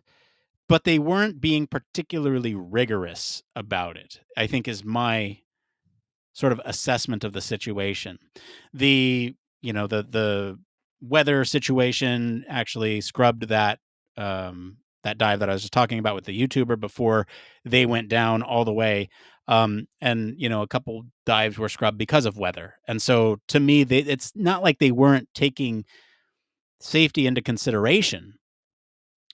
but they weren't being particularly rigorous about it, I think, is my sort of assessment of the situation. The weather situation actually scrubbed that dive that I was just talking about with the YouTuber before they went down all the way. And a couple dives were scrubbed because of weather. And so to me, it's not like they weren't taking safety into consideration,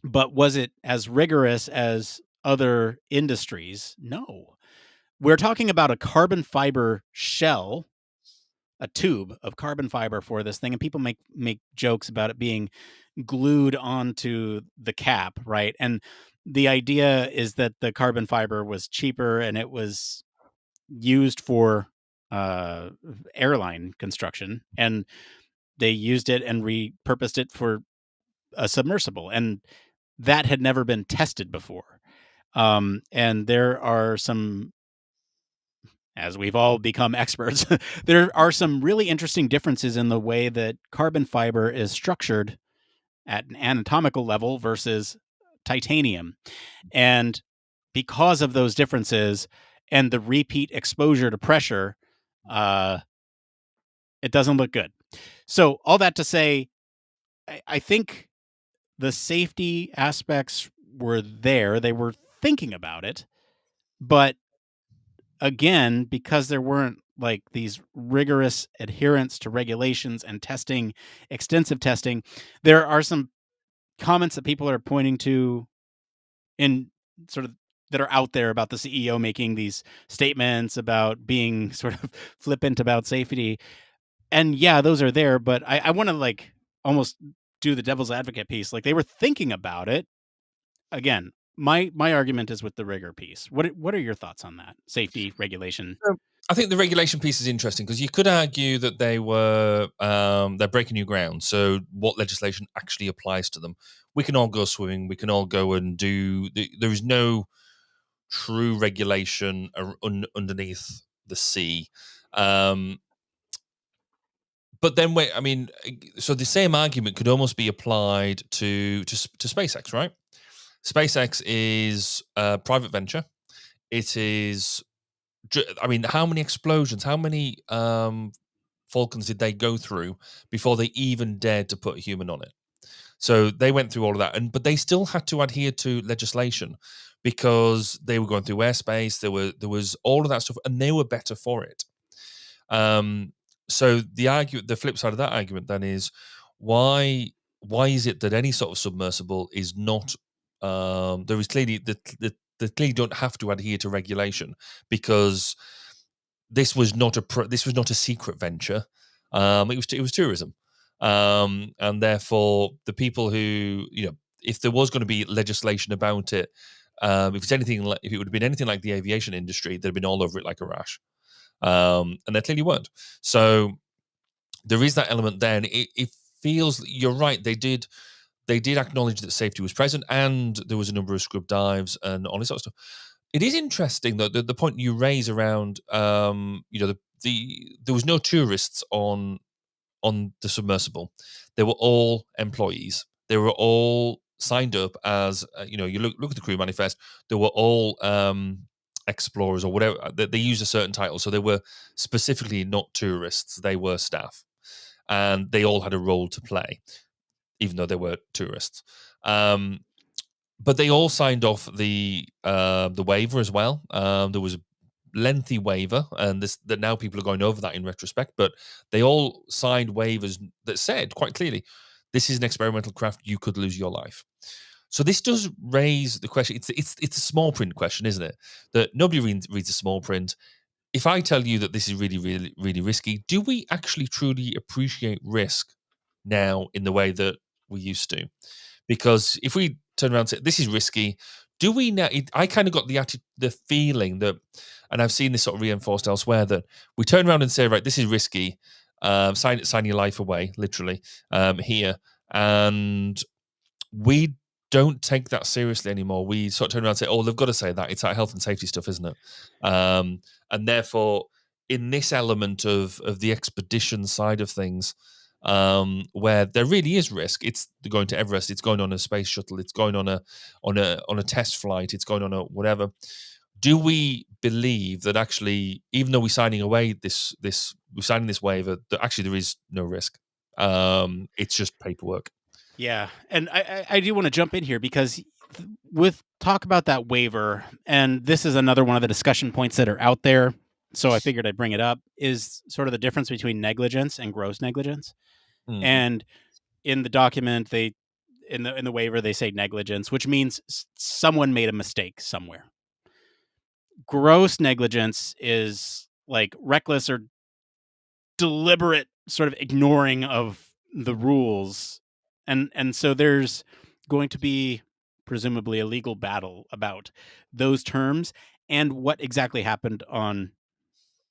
but was it as rigorous as other industries? No. We're talking about a carbon fiber shell a tube of carbon fiber for this thing, and people make jokes about it being glued onto the cap, right? And the idea is that the carbon fiber was cheaper and it was used for uh, airline construction, and they used it and repurposed it for a submersible, and that had never been tested before. And there are some, as we've all become experts, there are some really interesting differences in the way that carbon fiber is structured at an anatomical level versus titanium. And because of those differences and the repeat exposure to pressure, uh, it doesn't look good. So, all that to say, I think the safety aspects were there. They were thinking about it. But again, because there weren't like these rigorous adherence to regulations and testing, extensive testing, there are some comments that people are pointing to in sort of that are out there about the CEO making these statements about being sort of flippant about safety. And yeah, those are there, but I want to like almost do the devil's advocate piece. Like they were thinking about it. Again, my argument is with the rigor piece. What are your thoughts on that? Safety, regulation. I think the regulation piece is interesting because you could argue that they're breaking new ground. So what legislation actually applies to them? We can all go swimming. We can all go and do. There is no true regulation underneath the sea. But then wait, I mean, so the same argument could almost be applied to SpaceX, right? SpaceX is a private venture. It is, I mean, how many explosions, how many Falcons did they go through before they even dared to put a human on it? So they went through all of that, but they still had to adhere to legislation because they were going through airspace. There was all of that stuff, and they were better for it. So the flip side of that argument then is why is it that any sort of submersible is not there is clearly they clearly don't have to adhere to regulation because this was not a secret venture. It was tourism, and therefore the people who if there was going to be legislation about it, if it would have been anything like the aviation industry, they'd have been all over it like a rash. And they clearly weren't. So there is that element there, and it feels you're right. They did acknowledge that safety was present, and there was a number of scrub dives and all this sort of stuff. It is interesting though the point you raise around there was no tourists on the submersible. They were all employees. They were all signed up as you look at the crew manifest. They were all explorers or whatever. They used a certain title, so they were specifically not tourists. They were staff, and they all had a role to play, even though they were tourists. But they all signed off the waiver as well. There was a lengthy waiver, and that now people are going over that in retrospect. But they all signed waivers that said quite clearly, "This is an experimental craft. You could lose your life." So this does raise the question. It's a small print question, isn't it? That nobody reads a small print. If I tell you that this is really, really, really risky, do we actually truly appreciate risk now in the way that we used to? Because if we turn around and say this is risky, do we now? I kind of got the feeling that, and I've seen this sort of reinforced elsewhere, that we turn around and say, right, this is risky. Sign your life away, literally here, and we don't take that seriously anymore. We sort of turn around and say, oh, they've got to say that. It's that health and safety stuff, isn't it? And therefore, in this element of the expedition side of things, where there really is risk, it's going to Everest, it's going on a space shuttle, it's going on a test flight, it's going on a whatever. Do we believe that actually, even though we're signing away we're signing this waiver, that actually there is no risk? It's just paperwork. Yeah, and I do want to jump in here because with talk about that waiver, and this is another one of the discussion points that are out there. So I figured I'd bring it up. Is sort of the difference between negligence and gross negligence. And in the document, in the waiver they say negligence, which means someone made a mistake somewhere. Gross negligence is like reckless or deliberate sort of ignoring of the rules, and so there's going to be presumably a legal battle about those terms and what exactly happened on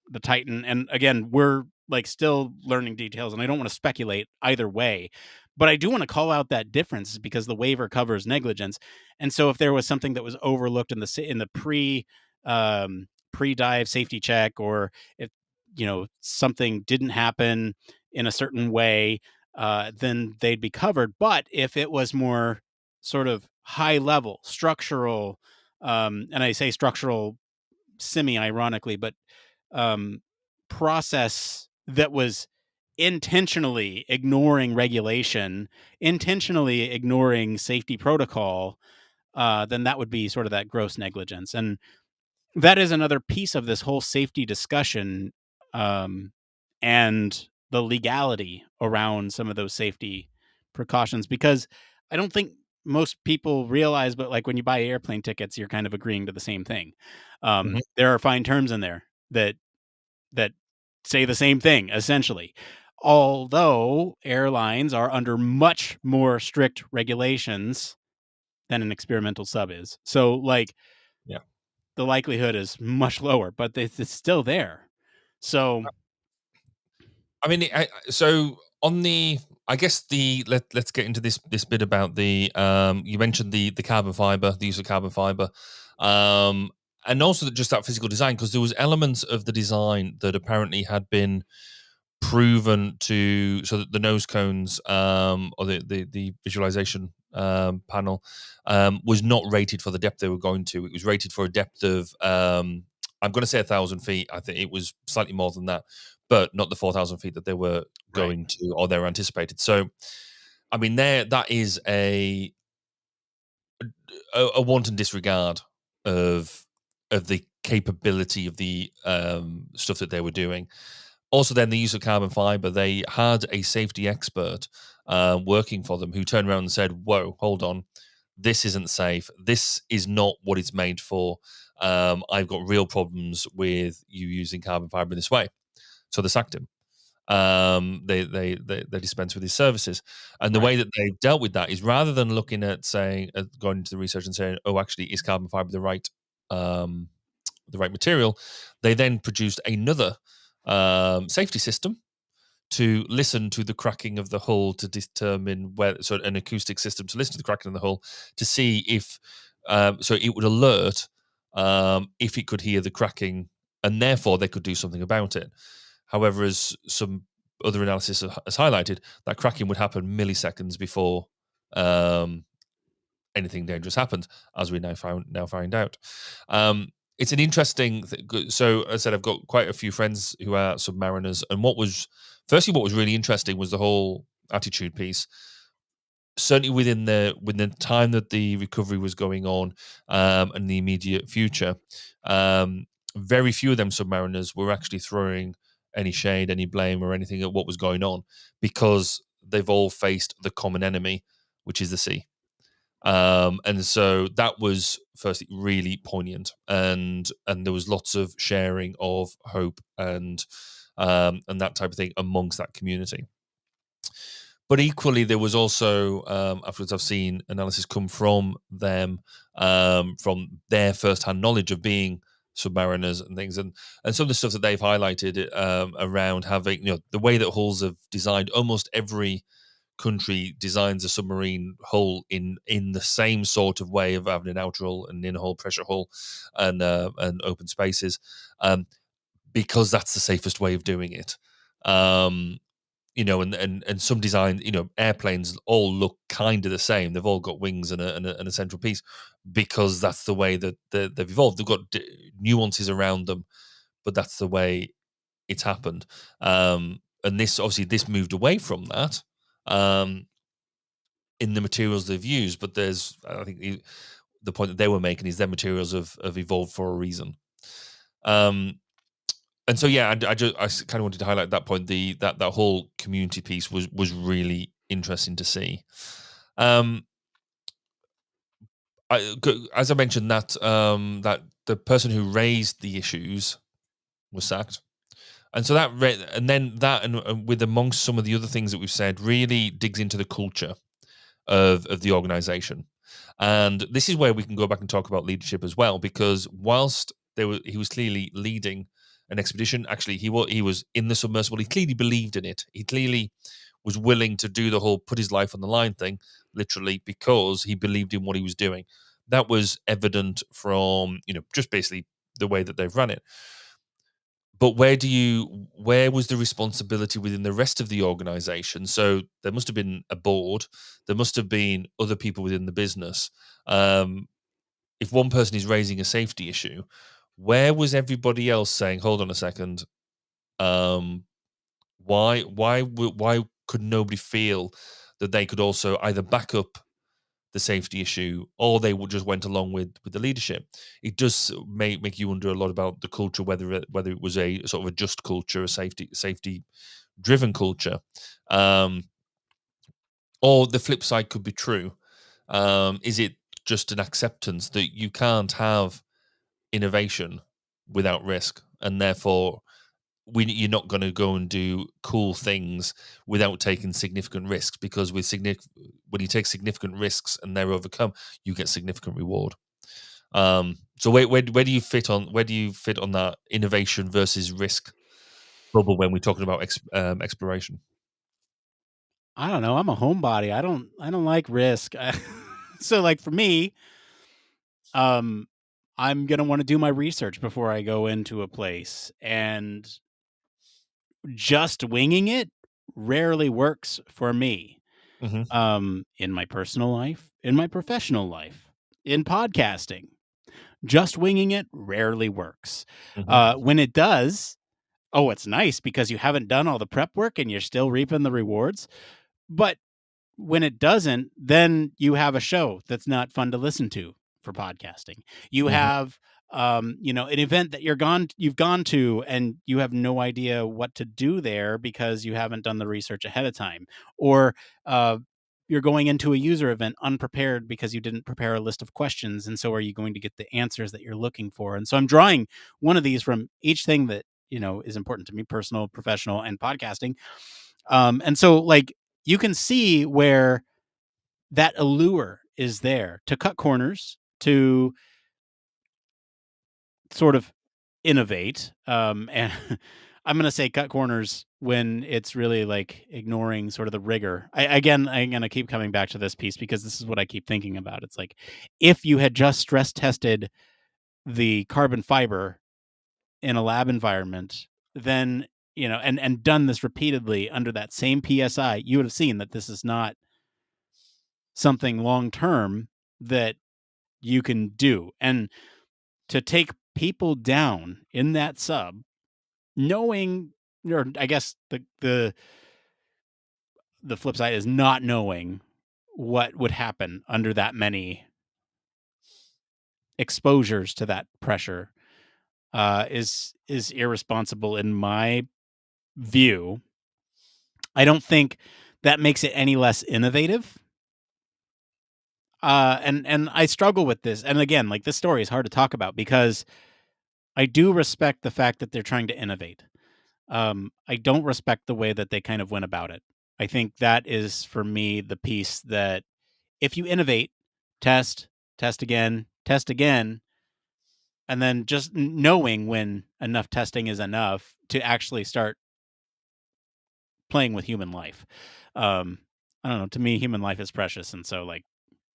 the Titan. And again, we're like still learning details, and I don't want to speculate either way. But I do want to call out that difference because the waiver covers negligence, and so if there was something that was overlooked in the pre dive safety check, or if something didn't happen in a certain way, then they'd be covered. But if it was more sort of high level structural, and I say structural semi ironically, but um, process that was intentionally ignoring regulation, intentionally ignoring safety protocol, then that would be sort of that gross negligence. And that is another piece of this whole safety discussion, and the legality around some of those safety precautions, because I don't think most people realize, but like when you buy airplane tickets, you're kind of agreeing to the same thing. Mhm. There are fine terms in there that say the same thing, essentially. Although airlines are under much more strict regulations than an experimental sub is. So, like, Yeah. the likelihood is much lower, but it's still there. So, I mean, so on the, I guess let's get into this bit about the you mentioned the carbon fiber, the use of carbon fiber, and also just that physical design, because there was elements of the design that apparently had been proven to, so that the nose cones, or the visualization panel, was not rated for the depth they were going to. It was rated for a depth of I'm going to say 1,000 feet. I think it was slightly more than that, but not the 4,000 feet that they were right, going to, or they were anticipated. So, I mean, that is a wanton disregard of the capability of the stuff that they were doing. Also, then the use of carbon fiber, they had a safety expert working for them who turned around and said, "Whoa, hold on, this isn't safe. This is not what it's made for. I've got real problems with you using carbon fiber in this way." So they sacked him. They dispense with his services, and the way right, that they've dealt with that is, rather than looking at saying, going into the research and saying, "Oh, actually, is carbon fiber um, the right material?" They then produced another safety system to listen to the cracking of the hull, to determine where, so an acoustic system to listen to the cracking of the hull to see if, so it would alert if it could hear the cracking, and therefore they could do something about it. However, as some other analysis has highlighted, that cracking would happen milliseconds before um, anything dangerous happens, as we now find out. It's an interesting so as I said, I've got quite a few friends who are submariners, and what was really interesting was the whole attitude piece. Certainly within the time that the recovery was going on, and the immediate future, um, very few of them submariners were actually throwing any shade, any blame, or anything at what was going on, because they've all faced the common enemy, which is the sea. And so that was firstly really poignant, and there was lots of sharing of hope and that type of thing amongst that community. But equally, there was also, afterwards, I've seen analysis come from them, from their first-hand knowledge of being submariners and things, and some of the stuff that they've highlighted around having, the way that hulls have designed. Almost every country designs a submarine hull in the same sort of way of having an outer hull and inner hull, pressure hull, and open spaces, because that's the safest way of doing it. Um, and some design, airplanes all look kind of the same. They've all got wings and a central piece, because that's the way that they've evolved. They've got nuances around them, but that's the way it's happened. And this moved away from that. In the materials they've used, but I think the point that they were making is their materials have evolved for a reason. And so, yeah, I kind of wanted to highlight that point. That whole community piece was really interesting to see. As I mentioned, that the person who raised the issues was sacked. And so and with amongst some of the other things that we've said, really digs into the culture of the organization. And this is where we can go back and talk about leadership as well, because whilst he was clearly leading an expedition, actually he was in the submersible. He clearly believed in it. He clearly was willing to do the whole put his life on the line thing, literally, because he believed in what he was doing. That was evident from, just basically the way that they've run it. But where was the responsibility within the rest of the organization? So there must have been a board, there must have been other people within the business. If one person is raising a safety issue, where was everybody else saying, hold on a second, why could nobody feel that they could also either back up the safety issue, or they just went along with the leadership? It does make you wonder a lot about the culture, whether it was a sort of a just culture, a safety driven culture, or the flip side could be true. Is it just an acceptance that you can't have innovation without risk, and therefore you're not going to go and do cool things without taking significant risks, because when you take significant risks and they're overcome, you get significant reward. So where do you fit on that innovation versus risk bubble when we're talking about exploration? I don't know. I'm a homebody. I don't like risk. So like for me, I'm going to want to do my research before I go into a place, and just winging it rarely works for me. In my personal life, in my professional life, in podcasting, just winging it rarely works. When it does, it's nice because you haven't done all the prep work and you're still reaping the rewards. But when it doesn't, then you have a show that's not fun to listen to for podcasting. You have an event that you've gone to, and you have no idea what to do there because you haven't done the research ahead of time. Or you're going into a user event unprepared because you didn't prepare a list of questions, and so are you going to get the answers that you're looking for? And so I'm drawing one of these from each thing that is important to me: personal, professional, and podcasting. And so like you can see where that allure is there to cut corners, to sort of innovate. And I'm going to say cut corners when it's really like ignoring sort of the rigor. I'm going to keep coming back to this piece because this is what I keep thinking about. It's like, if you had just stress tested the carbon fiber in a lab environment, then, and done this repeatedly under that same PSI, you would have seen that this is not something long-term that you can do. And to take people down in that sub, knowing, or I guess the flip side is not knowing what would happen under that many exposures to that pressure, is irresponsible in my view. I don't think that makes it any less innovative. And I struggle with this. And again, like, this story is hard to talk about because I do respect the fact that they're trying to innovate. I don't respect the way that they kind of went about it. I think that is, for me, the piece that if you innovate, test again, and then just knowing when enough testing is enough to actually start playing with human life. I don't know. To me, human life is precious, and so like,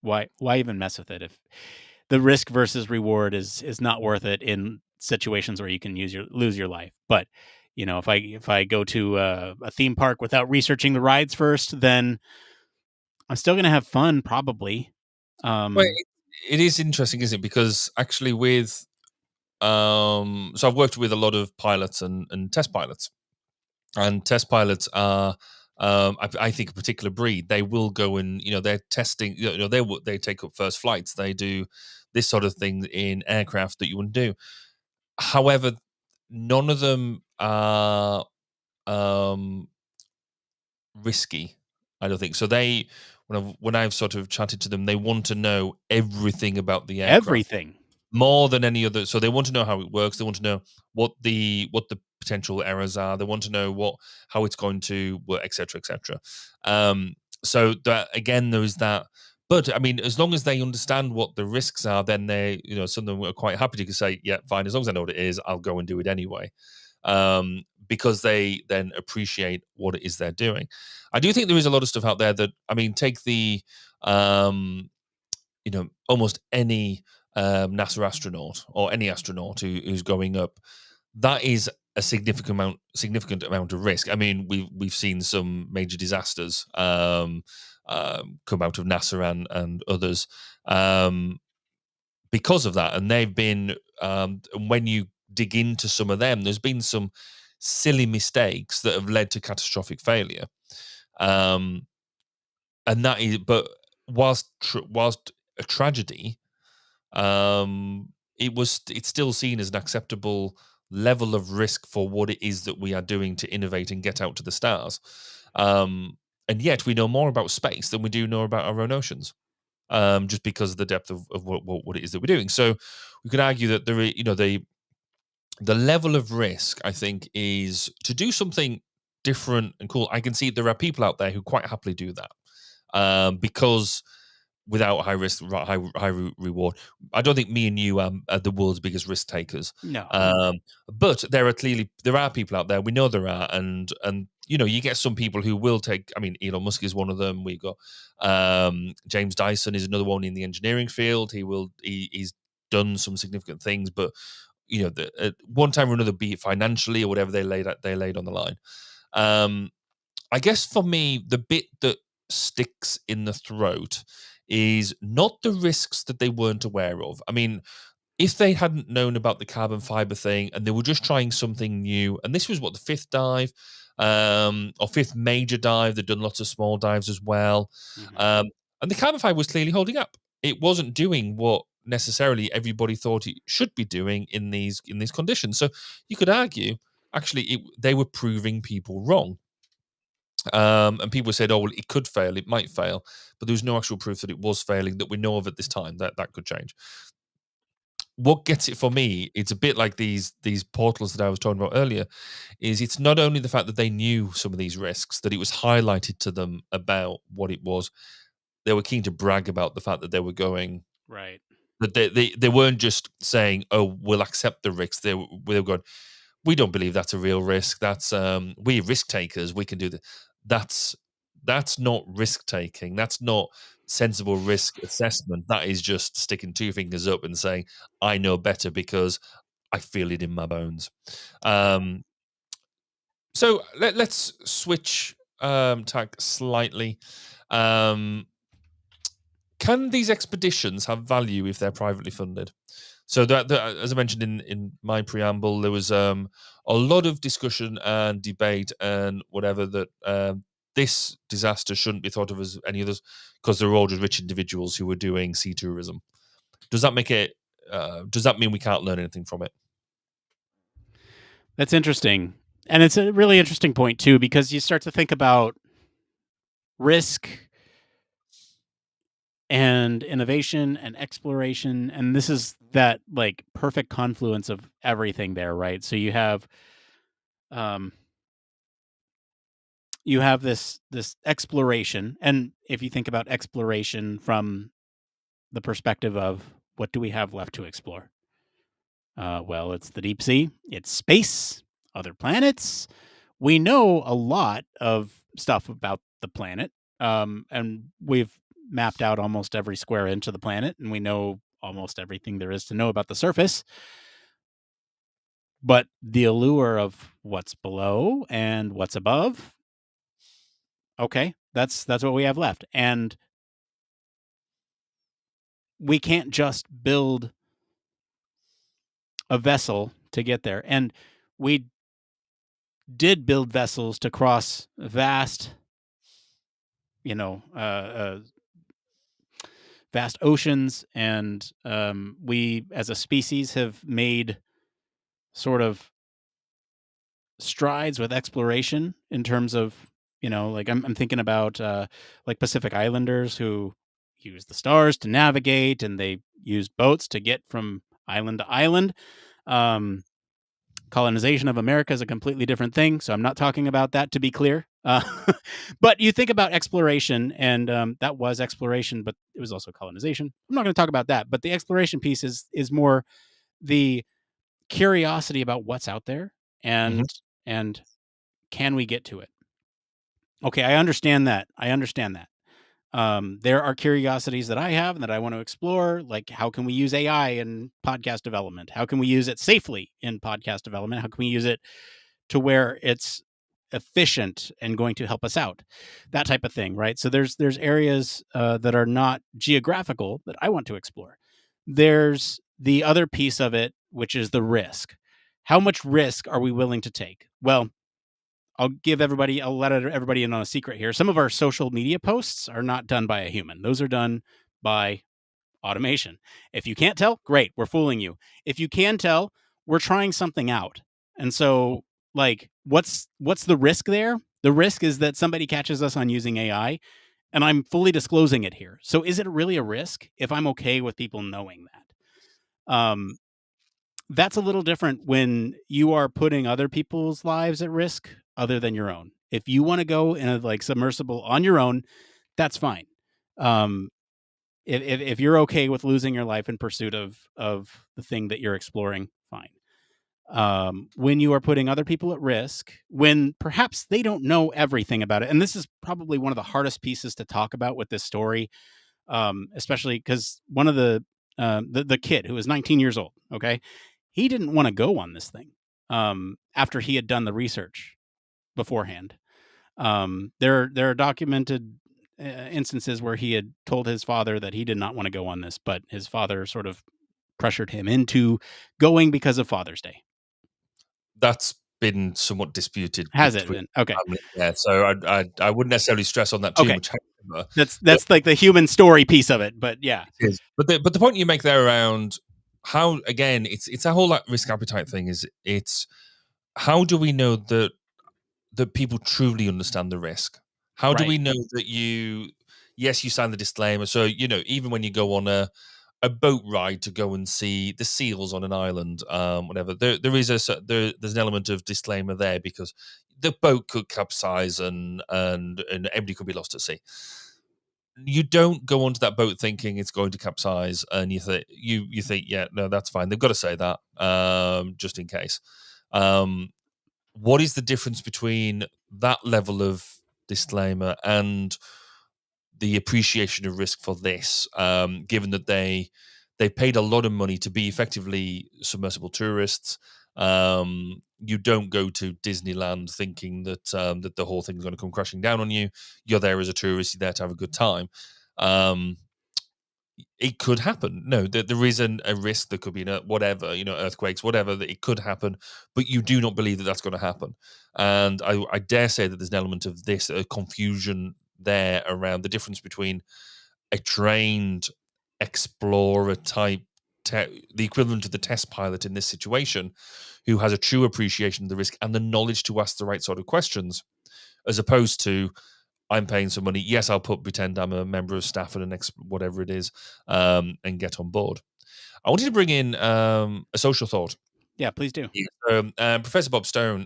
why even mess with it if the risk versus reward is not worth it in situations where you can lose your life? But if I go to a theme park without researching the rides first, then I'm still gonna have fun, probably. Well, it is interesting, isn't it? Because actually, with so I've worked with a lot of pilots and test pilots, and test pilots are, I think, a particular breed. They will go and they're testing. They take up first flights. They do this sort of thing in aircraft that you wouldn't do. However, none of them are risky, I don't think. So when I've sort of chatted to them, they want to know everything about the aircraft. Everything. More than any other. So they want to know how it works. They want to know what the potential errors are. They want to know how it's going to work, etc., etc. So that again, there is that. But I mean, as long as they understand what the risks are, then they, some of them are quite happy to say, yeah, fine. As long as I know what it is, I'll go and do it anyway. Because they then appreciate what it is they're doing. I do think there is a lot of stuff out there that, I mean, take the, almost any NASA astronaut or any astronaut who's going up. That is a significant amount of risk. I mean, we've seen some major disasters come out of NASA and others because of that, and they've been. When you dig into some of them, there's been some silly mistakes that have led to catastrophic failure, and that is. But whilst a tragedy, it's still seen as an acceptable level of risk for what it is that we are doing to innovate and get out to the stars. And yet we know more about space than we do know about our own oceans, just because of the depth of what it is that we're doing. So we could argue that the level of risk, I think, is to do something different and cool. I can see there are people out there who quite happily do that, because without high risk, high reward. I don't think me and you are the world's biggest risk takers. No. But there are people out there. We know there are, and you get some people who will take. I mean, Elon Musk is one of them. We got James Dyson is another one in the engineering field. He's done some significant things, but one time or another, be it financially or whatever they laid on the line. I guess for me, the bit that sticks in the throat is not the risks that they weren't aware of. I mean, if they hadn't known about the carbon fiber thing and they were just trying something new, and this was the fifth dive, or fifth major dive, they'd done lots of small dives as well. Mm-hmm. And the carbon fiber was clearly holding up. It wasn't doing what necessarily everybody thought it should be doing in these conditions. So you could argue, actually, they were proving people wrong. And people said, "Oh, well, it could fail. It might fail," but there was no actual proof that it was failing that we know of at this time. That could change. What gets it for me? It's a bit like these portals that I was talking about earlier. Is it's not only the fact that they knew some of these risks, that it was highlighted to them about what it was. They were keen to brag about the fact that they were going Right. That they weren't just saying, "Oh, we'll accept the risks." They were going, "We don't believe that's a real risk. That's we're risk takers. We can do that." That's not risk taking. That's not sensible risk assessment. That is just sticking two fingers up and saying, "I know better because I feel it in my bones." So let's switch tack slightly. Can these expeditions have value if they're privately funded? So that as I mentioned in my preamble, there was a lot of discussion and debate and whatever that this disaster shouldn't be thought of as any others because they're all just rich individuals who were doing sea tourism. Does that make it? Does that mean we can't learn anything from it? That's interesting. And it's a really interesting point, too, because you start to think about risk and innovation and exploration. And this is that perfect confluence of everything there, right? So you have this exploration. And if you think about exploration from the perspective of what do we have left to explore? Well, it's the deep sea, it's space, other planets. We know a lot of stuff about the planet, and we've mapped out almost every square inch of the planet, and we know almost everything there is to know about the surface. But the allure of what's below and what's above, okay, that's what we have left, and we can't just build a vessel to get there. And we did build vessels to cross vast, vast oceans, and we, as a species, have made sort of strides with exploration in terms of, I'm thinking about Pacific Islanders who use the stars to navigate, and they use boats to get from island to island. Colonization of America is a completely different thing, so I'm not talking about that, to be clear. But you think about exploration, and that was exploration, but it was also colonization. I'm not going to talk about that, but the exploration piece is more the curiosity about what's out there, and can we get to it? Okay, I understand that. There are curiosities that I have and that I want to explore, like how can we use AI in podcast development? How can we use it safely in podcast development? How can we use it to where it's efficient and going to help us out? That type of thing, right? So there's areas that are not geographical that I want to explore. There's the other piece of it, which is the risk. How much risk are we willing to take? Well, I'll let everybody in on a secret here. Some of our social media posts are not done by a human. Those are done by automation. If you can't tell, great, we're fooling you. If you can tell, we're trying something out. And so, like, what's the risk there? The risk is that somebody catches us on using AI, and I'm fully disclosing it here. So is it really a risk if I'm okay with people knowing that? That's a little different when you are putting other people's lives at risk other than your own. If you want to go in a like submersible on your own, that's fine. Um, if you're okay with losing your life in pursuit of the thing that you're exploring, fine. When you are putting other people at risk, when perhaps they don't know everything about it, and this is probably one of the hardest pieces to talk about with this story, especially because one of the kid who was 19 years old, okay, he didn't want to go on this thing after he had done the research beforehand. There are documented instances where he had told his father that he did not want to go on this, but his father sort of pressured him into going because of Father's Day. That's been somewhat disputed. Has it been? Okay. Yeah, so I wouldn't necessarily stress on that too much. That's like the human story piece of it, but yeah. It is. But the point you make there around how, again, it's a whole like risk appetite thing. Is it's how do we know that people truly understand the risk? How do we know that you sign the disclaimer? So, even when you go on a boat ride to go and see the seals on an island, whatever, there's an element of disclaimer there because the boat could capsize and everybody could be lost at sea. You don't go onto that boat thinking it's going to capsize, and you think, yeah, no, that's fine. They've got to say that just in case. What is the difference between that level of disclaimer and the appreciation of risk for this, given that they paid a lot of money to be effectively submersible tourists? You don't go to Disneyland thinking that that the whole thing's going to come crashing down on you. You're there as a tourist. You're there to have a good time. It could happen. No, there is a risk. There could be whatever, earthquakes, whatever, that it could happen, but you do not believe that that's going to happen. And I dare say that there's an element of this confusion there around the difference between a trained explorer type, the equivalent of the test pilot in this situation, who has a true appreciation of the risk and the knowledge to ask the right sort of questions, as opposed to, I'm paying some money. Yes, I'll pretend I'm a member of staff at whatever it is, and get on board. I wanted to bring in a social thought. Yeah, please do. Professor Bob Stone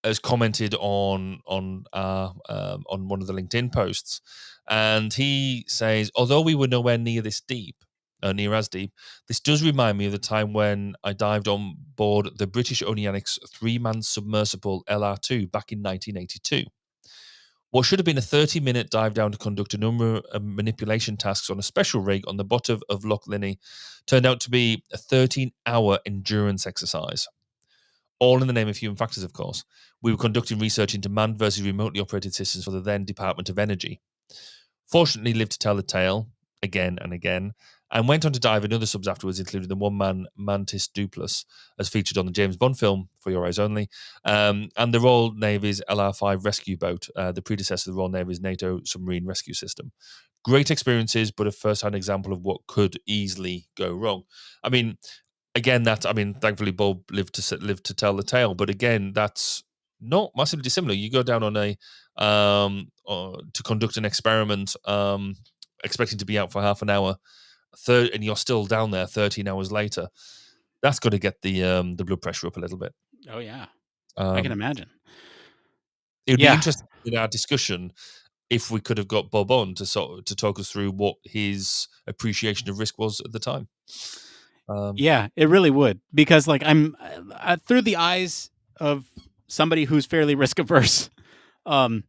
has commented on one of the LinkedIn posts, and he says, although we were nowhere near as deep, this does remind me of the time when I dived on board the British Oceanics 3-man submersible LR2 back in 1982. What should have been a 30-minute dive down to conduct a number of manipulation tasks on a special rig on the bottom of Loch Linnhe turned out to be a 13-hour endurance exercise. All in the name of human factors, of course. We were conducting research into manned versus remotely operated systems for the then Department of Energy. Fortunately, lived to tell the tale again and again, and went on to dive in other subs afterwards, including the one-man Mantis Dupless, as featured on the James Bond film, For Your Eyes Only, and the Royal Navy's LR-5 rescue boat, the predecessor of the Royal Navy's NATO submarine rescue system. Great experiences, but a first-hand example of what could easily go wrong. I mean, again, thankfully Bob lived to tell the tale, but again, that's not massively dissimilar. You go down on to conduct an experiment, expecting to be out for half an hour, and you're still down there 13 hours later. that's got to get the blood pressure up a little bit. Oh yeah, I can Um, imagine. it would be Yeah, interesting in our discussion if we could have got Bob on to talk us through what his appreciation of risk was at the time. yeah, it really would, because like I'm through the eyes of somebody who's fairly risk averse. And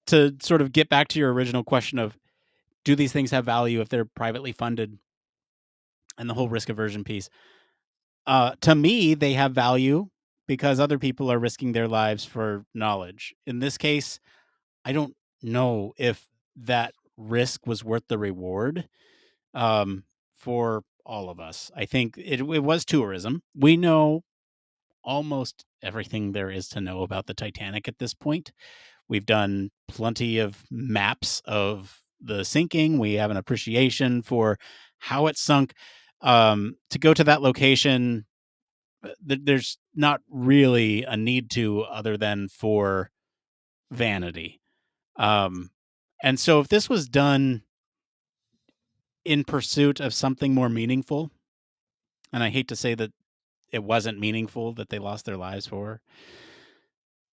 to sort of get back to your original question of, do these things have value if they're privately funded, and the whole risk aversion piece, to me, they have value because other people are risking their lives for knowledge. In this case, I don't know if that risk was worth the reward, for all of us. I think it was tourism. We know almost everything there is to know about the Titanic at this point. We've done plenty of maps of the sinking. We have an appreciation for how it sunk. To go to that location, there's not really a need to, other than for vanity. Um, and so if this was done in pursuit of something more meaningful, and I hate to say that it wasn't meaningful that they lost their lives for,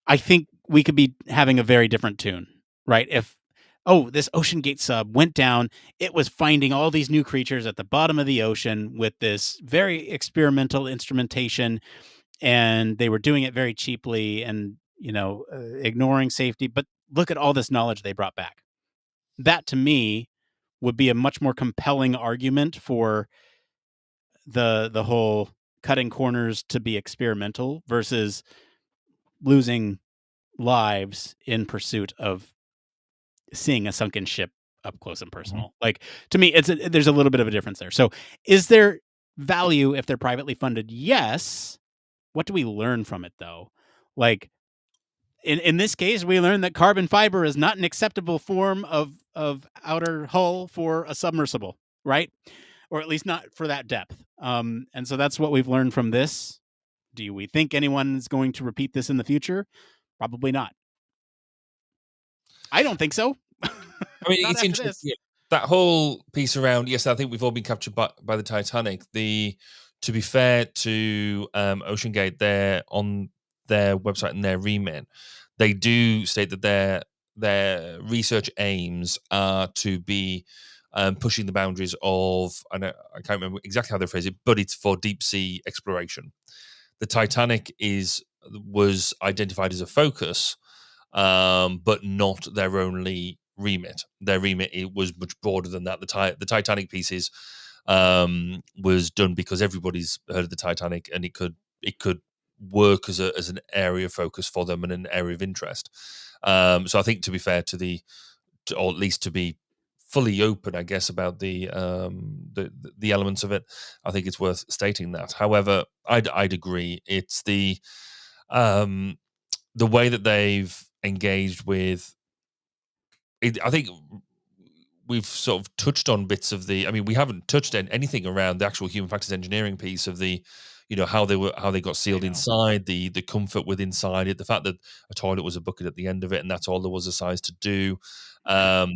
I think we could be having a very different tune, right? If, oh, this Ocean Gate sub went down, it was finding all these new creatures at the bottom of the ocean with this very experimental instrumentation, and they were doing it very cheaply and, ignoring safety. But look at all this knowledge they brought back. That to me would be a much more compelling argument for the whole cutting corners to be experimental versus losing lives in pursuit of seeing a sunken ship up close and personal. Like, to me, there's a little bit of a difference there. So is there value if they're privately funded? Yes. What do we learn from it, though? Like, in this case, we learned that carbon fiber is not an acceptable form of outer hull for a submersible, right? Or at least not for that depth. And so that's what we've learned from this. Do we think anyone is going to repeat this in the future? Probably not. I don't think so. I mean, Not it's after interesting. this. That whole piece around, yes, I think we've all been captured by the Titanic. To be fair to Ocean Gate, they're on their website and their remit, they do state that their research aims are to be pushing the boundaries of, I can't remember exactly how they phrase it, but it's for deep sea exploration. The Titanic was identified as a focus, but not their only remit. Their remit, it was much broader than that. The Titanic pieces was done because everybody's heard of the Titanic, and it could work as an area of focus for them and an area of interest. So I think, to be fair or at least to be fully open, I guess, about the elements of it, I think it's worth stating that. However, I'd agree. It's the way that they've engaged with it. I think we've sort of touched on bits of the. I mean, we haven't touched on anything around the actual human factors engineering piece of the, how they got sealed inside, the comfort with inside it, the fact that a toilet was a bucket at the end of it, and that's all there was a size to do. I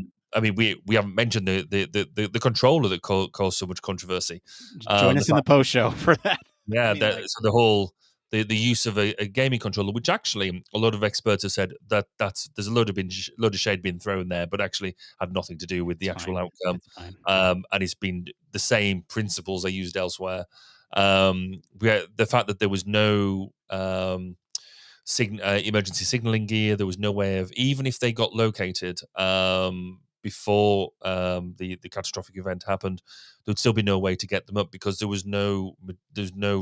mean, we haven't mentioned the controller that caused so much controversy. Join us in the post show for that. Yeah, so the whole the use of a gaming controller, which actually a lot of experts have said there's a load of shade being thrown there, but actually had nothing to do with the actual outcome. And it's been the same principles they used elsewhere. The fact that there was no emergency signaling gear, there was no way of, even if they got located before the catastrophic event happened, there would still be no way to get them up because there's no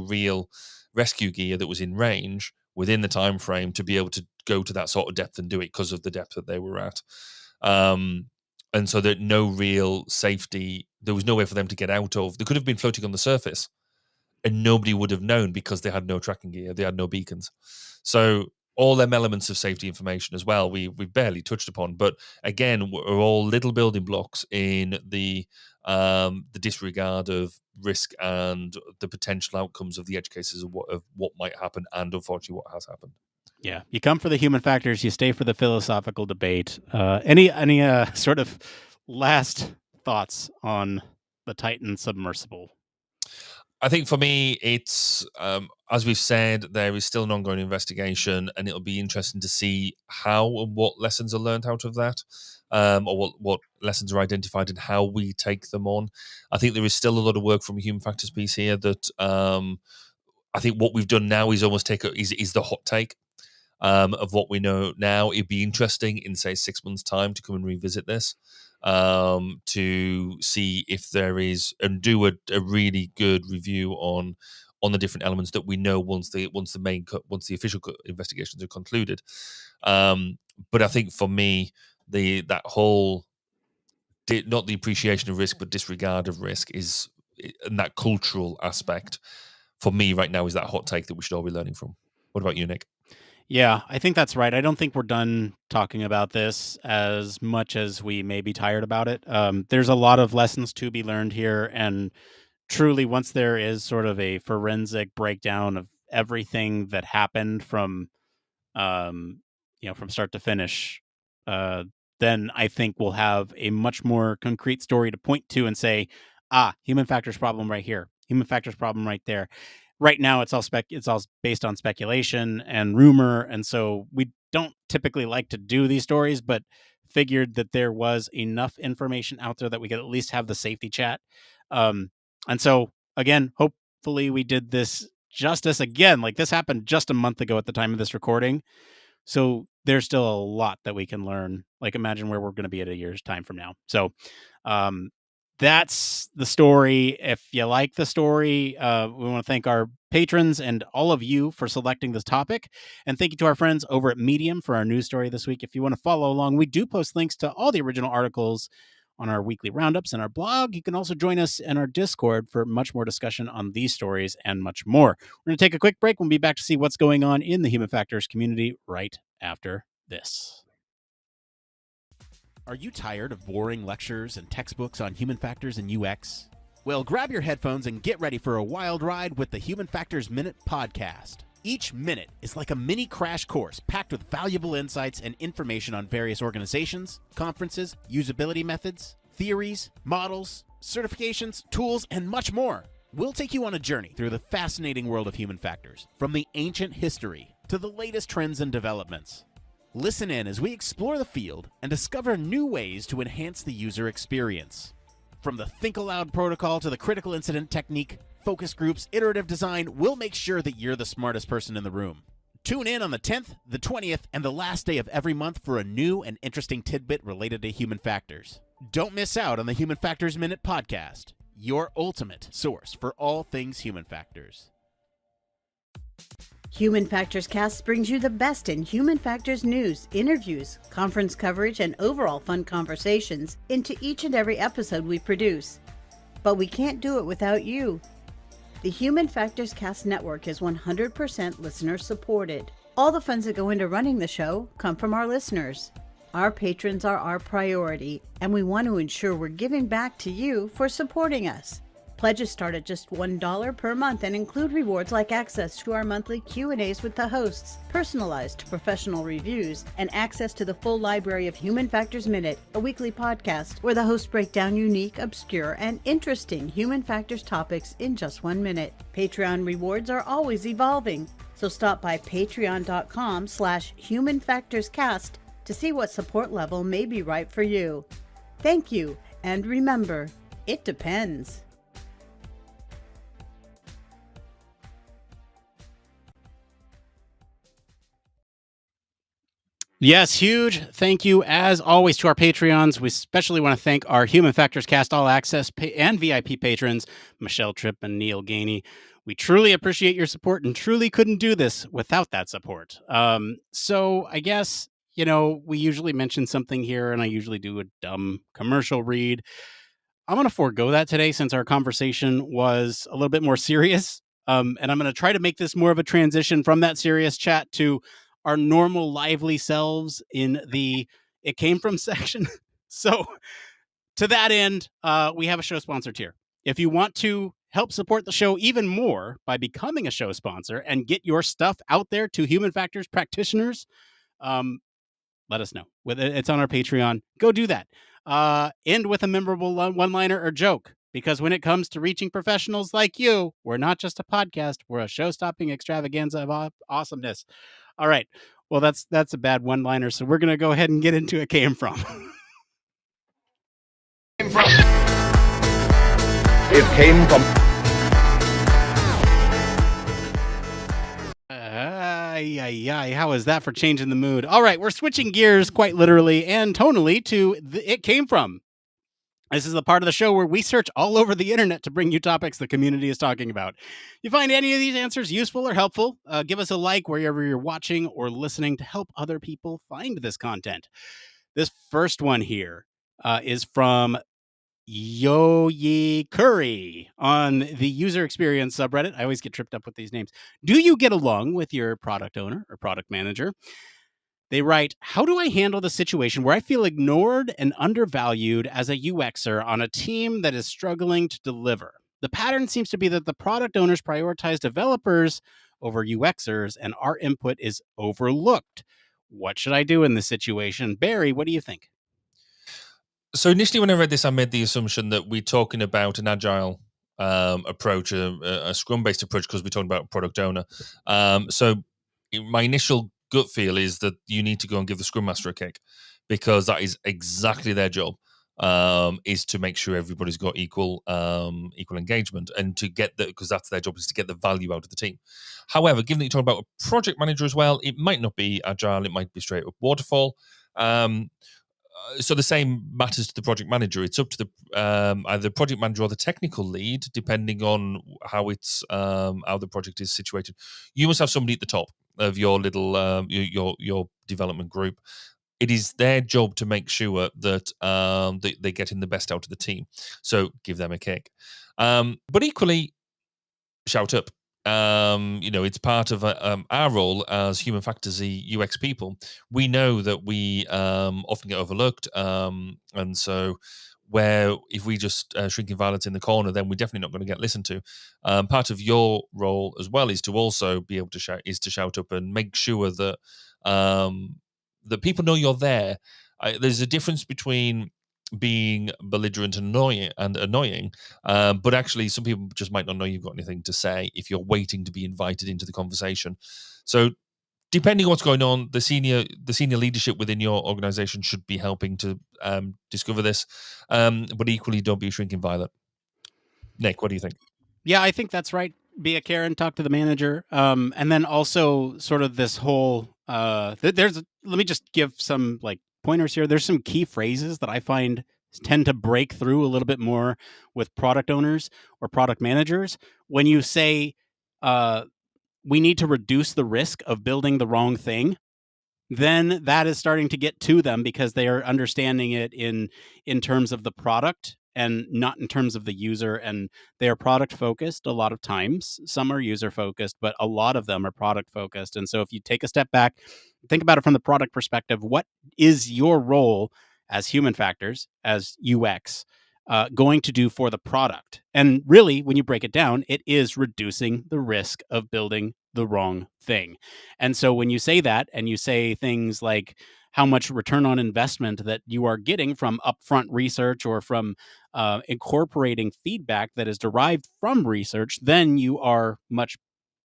real rescue gear that was in range within the time frame to be able to go to that sort of depth and do it because of the depth that they were at. And so that no real safety, there was no way for them to get out of. They could have been floating on the surface and nobody would have known because they had no tracking gear, they had no beacons. So all them elements of safety information as well, we barely touched upon. But again, we're all little building blocks in the disregard of risk and the potential outcomes of the edge cases of what might happen, and unfortunately what has happened. Yeah, you come for the human factors, you stay for the philosophical debate. Any sort of last thoughts on the Titan submersible? I think for me, it's as we've said, there is still an ongoing investigation, and it'll be interesting to see how and what lessons are learned out of that, or what lessons are identified and how we take them on. I think there is still a lot of work from a human factors piece here that I think what we've done now is almost is the hot take of what we know now. It'd be interesting in, say, 6 months' time to come and revisit this, to see if there is, and do a really good review on the different elements that we know once the official investigations are concluded. But I think for me, that whole not the appreciation of risk but disregard of risk is, and that cultural aspect for me right now is that hot take that we should all be learning from. What about you, Nick? Yeah, I think that's right. I don't think we're done talking about this as much as we may be tired about it. There's a lot of lessons to be learned here. And truly, once there is sort of a forensic breakdown of everything that happened um, from start to finish, uh, then I think we'll have a much more concrete story to point to and say, human factors problem right here, human factors problem right there. Right now, it's all based on speculation and rumor, and so we don't typically like to do these stories, but figured that there was enough information out there that we could at least have the safety chat. And so again, hopefully we did this justice. Again, like, this happened just a month ago at the time of this recording, so there's still a lot that we can learn. Like, imagine where we're going to be at a year's time from now. So um, that's the story. If you like the story, we want to thank our patrons and all of you for selecting this topic. And thank you to our friends over at Medium for our news story this week. If you want to follow along, we do post links to all the original articles on our weekly roundups and our blog. You can also join us in our Discord for much more discussion on these stories and much more. We're going to take a quick break. We'll be back to see what's going on in the Human Factors community right after this. Are you tired of boring lectures and textbooks on human factors and UX? Well, grab your headphones and get ready for a wild ride with the Human Factors Minute podcast. Each minute is like a mini crash course packed with valuable insights and information on various organizations, conferences, usability methods, theories, models, certifications, tools, and much more. We'll take you on a journey through the fascinating world of human factors, from the ancient history to the latest trends and developments. Listen in as we explore the field and discover new ways to enhance the user experience. From the Think Aloud protocol to the critical incident technique, focus groups, iterative design, we'll make sure that you're the smartest person in the room. Tune in on the 10th, the 20th, and the last day of every month for a new and interesting tidbit related to human factors. Don't miss out on the Human Factors Minute podcast, your ultimate source for all things human factors. Human Factors Cast brings you the best in human factors news, interviews, conference coverage, and overall fun conversations into each and every episode we produce. But we can't do it without you. The Human Factors Cast network is 100% listener supported. All the funds that go into running the show come from our listeners. Our patrons are our priority, and we want to ensure we're giving back to you for supporting us. Pledges start at just $1 per month and include rewards like access to our monthly Q&As with the hosts, personalized professional reviews, and access to the full library of Human Factors Minute, a weekly podcast where the hosts break down unique, obscure, and interesting human factors topics in just 1 minute. Patreon rewards are always evolving, so stop by patreon.com/humanfactorscast to see what support level may be right for you. Thank you, and remember, it depends. Yes, huge thank you, as always, to our Patreons. We especially want to thank our Human Factors Cast All Access and VIP patrons, Michelle Tripp and Neil Gainey. We truly appreciate your support and truly couldn't do this without that support. So I guess, we usually mention something here, and I usually do a dumb commercial read. I'm going to forego that today since our conversation was a little bit more serious. And I'm going to try to make this more of a transition from that serious chat to our normal lively selves in the It Came From section. So to that end, we have a show sponsor tier. If you want to help support the show even more by becoming a show sponsor and get your stuff out there to human factors practitioners, let us know. It's on our Patreon. Go do that. End with a memorable one-liner or joke. Because when it comes to reaching professionals like you, we're not just a podcast, we're a show-stopping extravaganza of awesomeness. All right. Well, that's a bad one-liner, so we're going to go ahead and get into It Came From. It came from. How is that for changing the mood? All right, we're switching gears quite literally and tonally to It Came From. This is the part of the show where we search all over the internet to bring you topics the community is talking about. If you find any of these answers useful or helpful, give us a like wherever you're watching or listening to help other people find this content. This first one here is from Yoyi Curry on the user experience subreddit. I always get tripped up with these names. Do you get along with your product owner or product manager? They write, how do I handle the situation where I feel ignored and undervalued as a UXer on a team that is struggling to deliver? The pattern seems to be that the product owners prioritize developers over UXers and our input is overlooked. What should I do in this situation? Barry, what do you think? So initially when I read this, I made the assumption that we're talking about an agile approach, a Scrum-based approach, because we're talking about product owner. So my initial gut feel is that you need to go and give the Scrum Master a kick, because that is exactly their job, is to make sure everybody's got equal engagement, and to get because that's their job, is to get the value out of the team. However, given that you're talking about a project manager as well, it might not be agile, it might be straight up waterfall. So the same matters to the project manager. It's up to the either the project manager or the technical lead, depending on how the project is situated. You must have somebody at the top of your little your development group. It is their job to make sure that they're getting the best out of the team. So give them a kick, but equally shout up. It's part of our role as human factors UX people. We know that we often get overlooked, and so where if we just shrinking violence in the corner, then we're definitely not going to get listened to. Part of your role as well is to also be able to shout up and make sure that that people know you're there. There's a difference between being belligerent and annoying, but actually some people just might not know you've got anything to say if you're waiting to be invited into the conversation. So depending on what's going on, the senior leadership within your organization should be helping to discover this, but equally don't be shrinking violet. Nick, what do you think? Yeah, I think that's right. Be a Karen, talk to the manager. And then also sort of this whole let me just give some like pointers here. There's some key phrases that I find tend to break through a little bit more with product owners or product managers. When you say we need to reduce the risk of building the wrong thing, then that is starting to get to them because they are understanding it in terms of the product and not in terms of the user. And they are product focused a lot of times. Some are user focused, but a lot of them are product focused. And so if you take a step back, think about it from the product perspective, what is your role as human factors, as UX, going to do for the product? And really, when you break it down, it is reducing the risk of building the wrong thing. And so when you say that and you say things like how much return on investment that you are getting from upfront research or from incorporating feedback that is derived from research, then you are much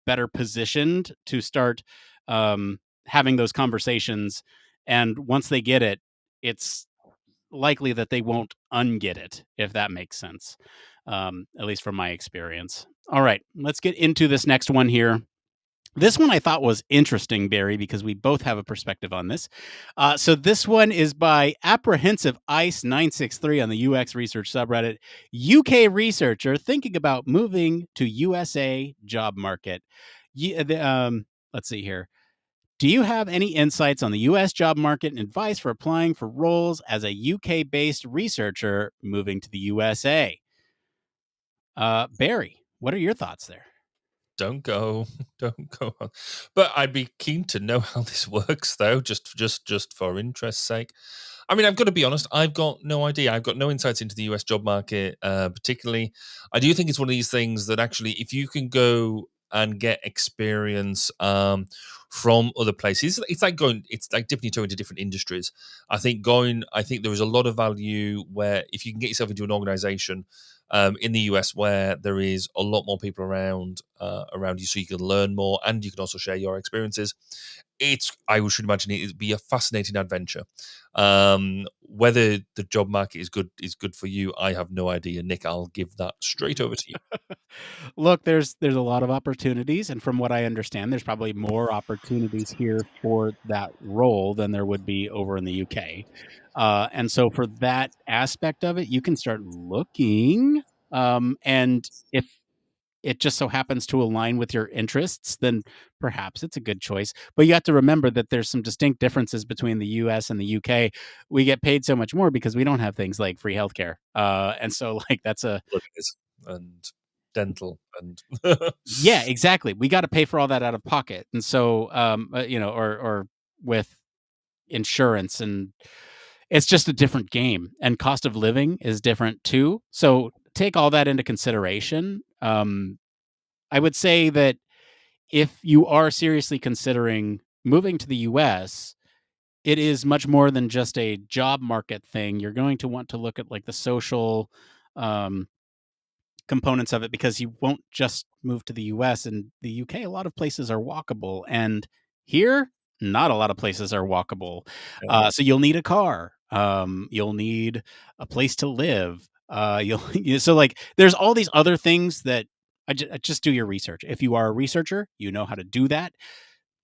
better positioned to start having those conversations. And once they get it, it's likely that they won't unget it, if that makes sense, at least from my experience. All right, let's get into this next one here. This one I thought was interesting, Barry, because we both have a perspective on this. So this one is by Apprehensive Ice 963 on the UX Research subreddit. UK researcher thinking about moving to USA job market. Let's see here. Do you have any insights on the US job market and advice for applying for roles as a UK-based researcher moving to the USA? Barry, what are your thoughts there? Don't go on. But I'd be keen to know how this works, though, just for interest's sake. I mean, I've got to be honest, I've got no idea. I've got no insights into the US job market, particularly. I do think it's one of these things that actually, if you can go and get experience from other places, it's like dipping your toe into different industries. I think there is a lot of value where if you can get yourself into an organization in the US, where there is a lot more people around you, so you can learn more and you can also share your experiences. I should imagine it'd be a fascinating adventure. Whether the job market is good for you, I have no idea. Nick, I'll give that straight over to you. Look, there's a lot of opportunities, and from what I understand, there's probably more opportunities here for that role than there would be over in the UK. And so for that aspect of it, you can start looking. And if it just so happens to align with your interests, then perhaps it's a good choice. But you have to remember that there's some distinct differences between the US and the UK. We get paid so much more because we don't have things like free healthcare. And so like that's a Look, and dental and yeah, exactly. We got to pay for all that out of pocket. And so or with insurance, and it's just a different game, and cost of living is different too. So take all that into consideration. I would say that if you are seriously considering moving to the US, it is much more than just a job market thing. You're going to want to look at like the social um, components of it, because you won't just move to the US. In the UK, a lot of places are walkable, and here, not a lot of places are walkable. So you'll need a car. You'll need a place to live. So like there's all these other things that just do your research. If you are a researcher, you know how to do that.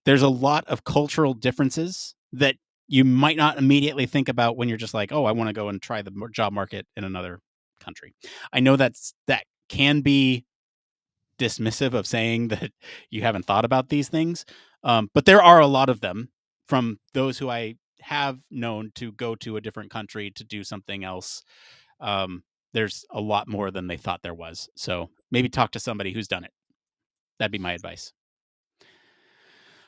There's a lot of cultural differences that you might not immediately think about when you're just like, oh, I want to go and try the job market in another country. I know that can be dismissive of saying that you haven't thought about these things, but there are a lot of them from those who I have known to go to a different country to do something else. There's a lot more than they thought there was. So maybe talk to somebody who's done it. That'd be my advice.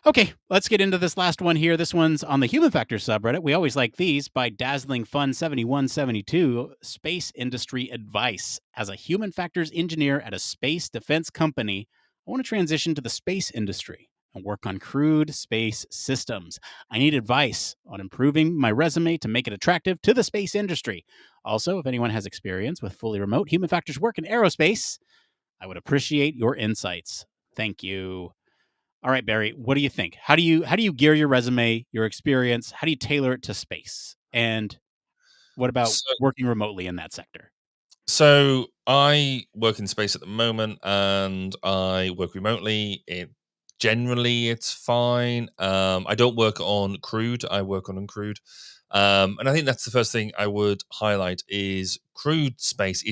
Okay, let's get into this last one here. This one's on the Human Factors subreddit. We always like these. By Dazzling Fun 7172, Space Industry Advice. As a human factors engineer at a space defense company, I want to transition to the space industry and work on crewed space systems. I need advice on improving my resume to make it attractive to the space industry. Also, if anyone has experience with fully remote human factors work in aerospace, I would appreciate your insights. Thank you. All right, Barry, what do you think? How do you gear your resume, your experience? How do you tailor it to space? And what about so, working remotely in that sector? so I work in space at the moment, and I work remotely. Generally it's fine. I don't work on crewed. I work on uncrewed. And I think that's the first thing I would highlight is crewed space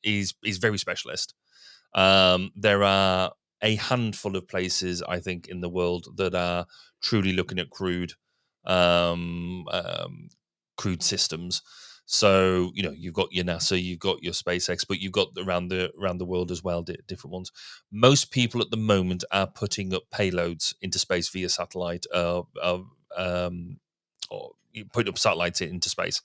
is very specialist. There are a handful of places, I think, in the world that are truly looking at um, um, crude systems. So you've got your NASA, you've got your SpaceX, but you've got around the world as well, different ones. Most people at the moment are putting up payloads into space via satellite, or you put up satellites into space,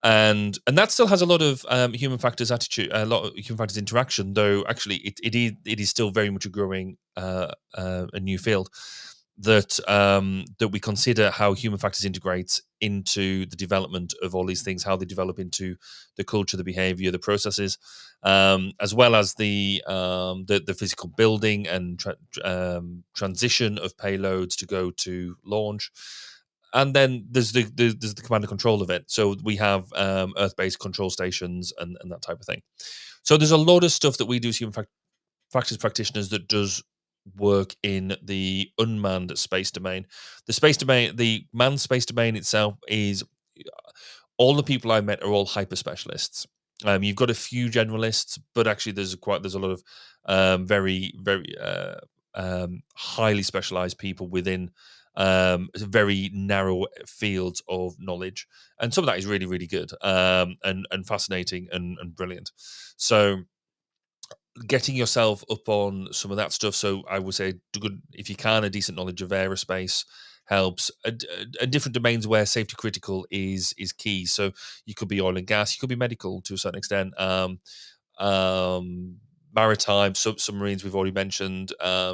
and that still has a lot of human factors attitude, a lot of human factors interaction. Though actually, it is still very much a growing a new field that we consider how human factors integrate into the development of all these things, how they develop into the culture, the behavior, the processes, as well as the physical building and transition of payloads to go to launch. And then there's the command and control of it. So we have Earth-based control stations and that type of thing. So there's a lot of stuff that we do as human factors practitioners that does work in the unmanned space domain. The manned space domain itself is all the people I met are all hyper specialists. You've got a few generalists, but actually there's a lot of very highly specialized people within very narrow fields of knowledge, and some of that is really really good and fascinating and brilliant. So getting yourself up on some of that stuff. So I would say, good if you can, a decent knowledge of aerospace helps. And different domains where safety critical is key. So you could be oil and gas, you could be medical to a certain extent. Maritime, submarines we've already mentioned,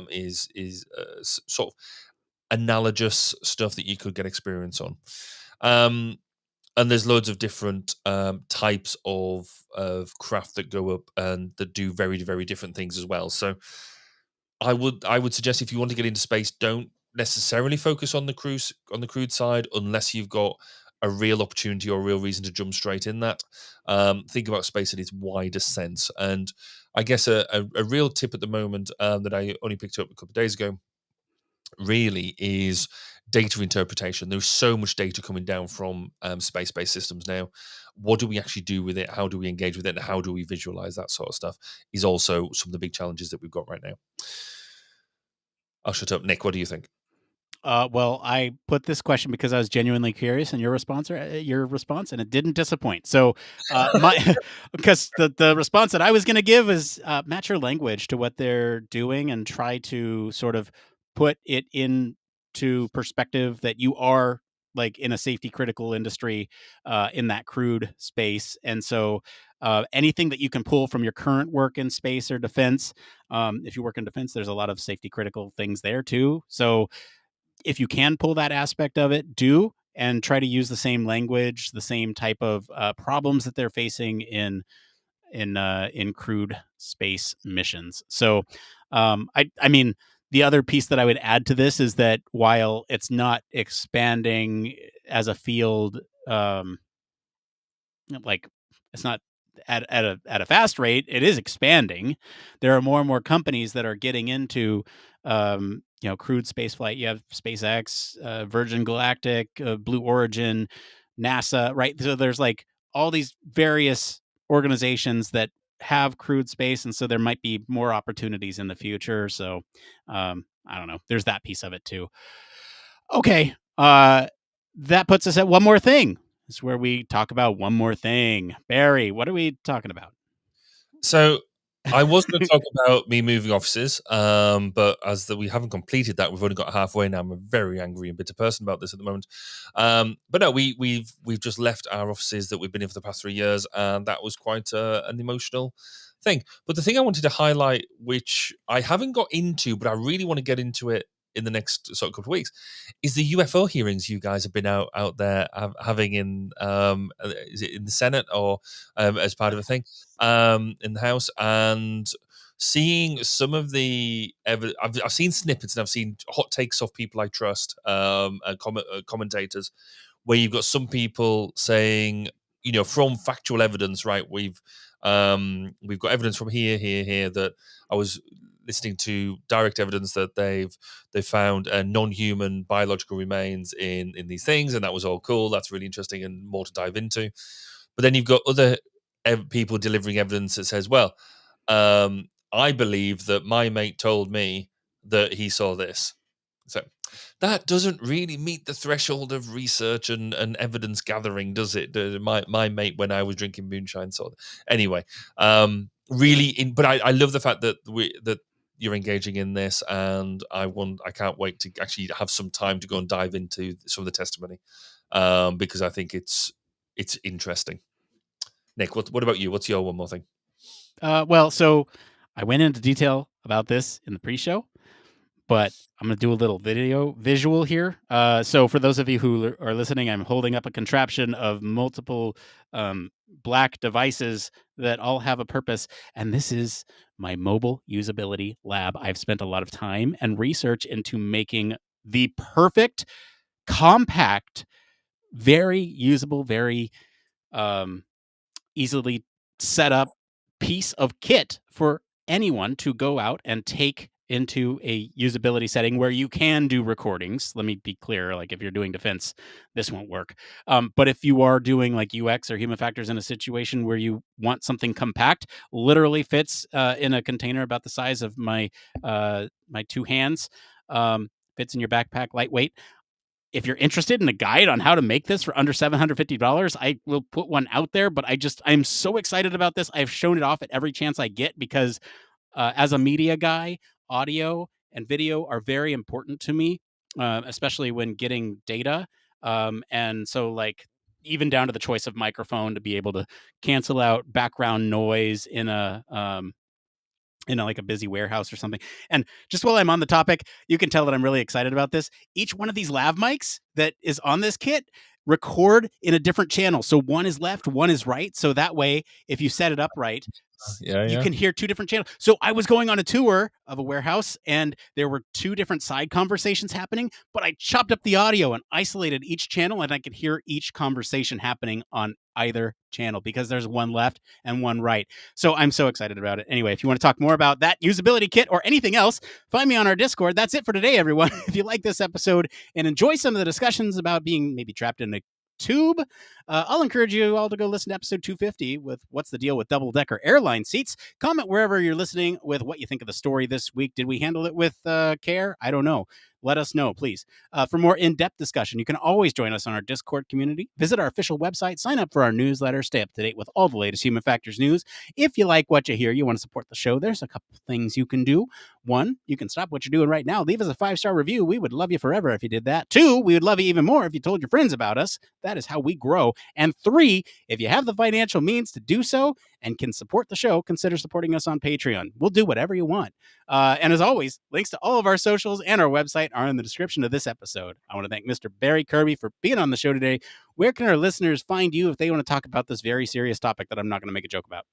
is sort of analogous stuff that you could get experience on. and there's loads of different types of craft that go up and that do very, very different things as well. So I would suggest, if you want to get into space, don't necessarily focus on the crude side unless you've got a real opportunity or a real reason to jump straight in that. Think about space in its widest sense. And I guess a real tip at the moment that I only picked up a couple of days ago really is data interpretation. There's so much data coming down from space-based systems now. What do we actually do with it? How do we engage with it? And how do we visualize that sort of stuff is also some of the big challenges that we've got right now. I'll shut up. Nick, what do you think? Well, I put this question because I was genuinely curious, and your response, and it didn't disappoint. So, my because the response that I was going to give is match your language to what they're doing and try to sort of put it into perspective that you are like in a safety critical industry in that crude space, and so anything that you can pull from your current work in space or defense. If you work in defense, there's a lot of safety critical things there too. So if you can pull that aspect of it, do, and try to use the same language, the same type of problems that they're facing in crude space missions. So, I mean, the other piece that I would add to this is that while it's not expanding as a field, like it's not at a fast rate, it is expanding. There are more and more companies that are getting into crude space flight. You have SpaceX, Virgin Galactic, Blue Origin, NASA, right? So there's like all these various organizations that have crewed space, and so there might be more opportunities in the future. So I don't know. There's that piece of it too. Okay. That puts us at one more thing. It's where we talk about one more thing. Barry, what are we talking about? So I was going to talk about me moving offices, but as we haven't completed that, we've only got halfway now. I'm a very angry and bitter person about this at the moment. But no, we've just left our offices that we've been in for the past 3 years, and that was quite an emotional thing. But the thing I wanted to highlight, which I haven't got into, but I really want to get into it in the next sort of couple of weeks, is the UFO hearings you guys have been out there having in is it in the Senate or as part of a thing in the House, and seeing some of the I've seen snippets and I've seen hot takes off people I trust, commentators, where you've got some people saying, from factual evidence, right? We've got evidence from here that I was listening to direct evidence that they've found non-human biological remains in these things, and that was all cool. That's really interesting and more to dive into. But then you've got other people delivering evidence that says, well, I believe that my mate told me that he saw this. So that doesn't really meet the threshold of research and evidence gathering, does it? My mate, when I was drinking moonshine, saw that. Anyway, but I love the fact that that you're engaging in this, and I can't wait to actually have some time to go and dive into some of the testimony, because I think it's interesting. Nick, what about you? What's your one more thing? Well, so I went into detail about this in the pre-show, but I'm going to do a little visual here. So for those of you who are listening, I'm holding up a contraption of multiple black devices that all have a purpose. And this is my mobile usability lab. I've spent a lot of time and research into making the perfect, compact, very usable, very easily set up piece of kit for anyone to go out and take into a usability setting where you can do recordings. Let me be clear, like if you're doing defense, this won't work. But if you are doing like UX or human factors in a situation where you want something compact, literally fits in a container about the size of my two hands, fits in your backpack, lightweight. If you're interested in a guide on how to make this for under $750, I will put one out there, but I'm so excited about this. I've shown it off at every chance I get because as a media guy, audio and video are very important to me, especially when getting data. And so like even down to the choice of microphone to be able to cancel out background noise in like a busy warehouse or something. And just while I'm on the topic, you can tell that I'm really excited about this. Each one of these lav mics that is on this kit record in a different channel. So one is left, one is right. So that way, if you set it up right, you can hear two different channels. So I was going on a tour of a warehouse and there were two different side conversations happening, but I chopped up the audio and isolated each channel and I could hear each conversation happening on either channel because there's one left and one right. So I'm so excited about it. Anyway, if you want to talk more about that usability kit or anything else, find me on our Discord. That's it for today, everyone. If you like this episode and enjoy some of the discussions about being maybe trapped in a tube, I'll encourage you all to go listen to episode 250 with What's the Deal with Double-Decker Airline Seats. Comment wherever you're listening with what you think of the story this week. Did we handle it with care? I don't know. Let us know, please. For more in-depth discussion, you can always join us on our Discord community. Visit our official website, sign up for our newsletter, stay up to date with all the latest Human Factors news. If you like what you hear, you want to support the show, there's a couple things you can do. One, you can stop what you're doing right now. Leave us a 5-star review. We would love you forever if you did that. 2, we would love you even more if you told your friends about us. That is how we grow. And 3, if you have the financial means to do so and can support the show, consider supporting us on Patreon. We'll do whatever you want. And as always, links to all of our socials and our website are in the description of this episode. I want to thank Mr. Barry Kirby for being on the show today. Where can our listeners find you if they want to talk about this very serious topic that I'm not going to make a joke about?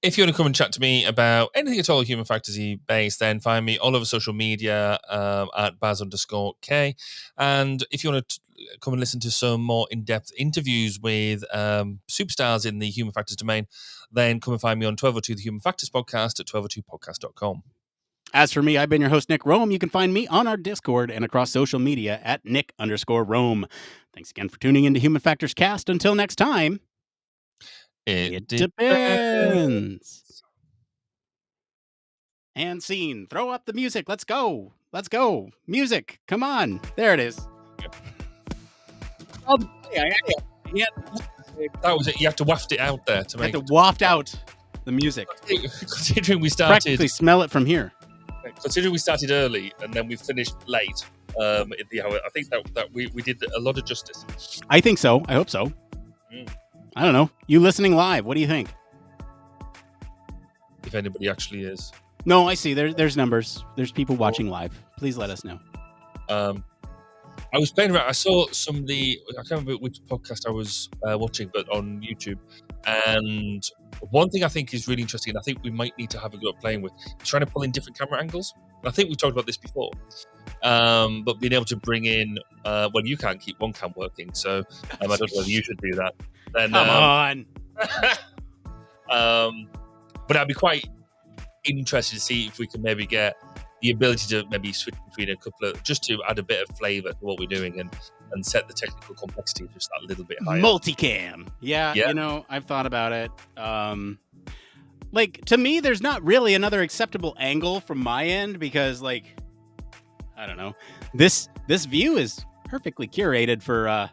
If you want to come and chat to me about anything at all human factorsy based, then find me all over social media at Baz_K. And if you want to come and listen to some more in-depth interviews with superstars in the human factors domain, then come and find me on 1202 The Human Factors Podcast at 1202podcast.com. As for me, I've been your host, Nick Roome. You can find me on our Discord and across social media at Nick_Roome. Thanks again for tuning into Human Factors Cast. Until next time. It depends. And scene. Throw up the music. Let's go. Let's go. Music. Come on. There it is. Oh, yeah. That was it. You have to waft it out there to make. You have to waft out the music. Considering we started, practically smell it from here. Considering we started early and then we finished late in the hour, I think that we did a lot of justice. I think so. I hope so. I don't know. You listening live? What do you think? If anybody actually is. No, I see. There's numbers. There's people watching live. Please let us know. I was playing around. I saw somebody. I can't remember which podcast I was watching, but on YouTube. And one thing I think is really interesting, and I think we might need to have a go at playing with, is trying to pull in different camera angles. And I think we've talked about this before. But being able to bring in, well, you can't keep one cam working, so I don't know whether you should do that. Then, Come on. But I'd be quite interested to see if we can maybe get the ability to maybe switch between a couple of, just to add a bit of flavour to what we're doing and set the technical complexity just that little bit higher. Multicam. Yeah, you know, I've thought about it. Like, to me, there's not really another acceptable angle from my end because, like, I don't know. This view is perfectly curated for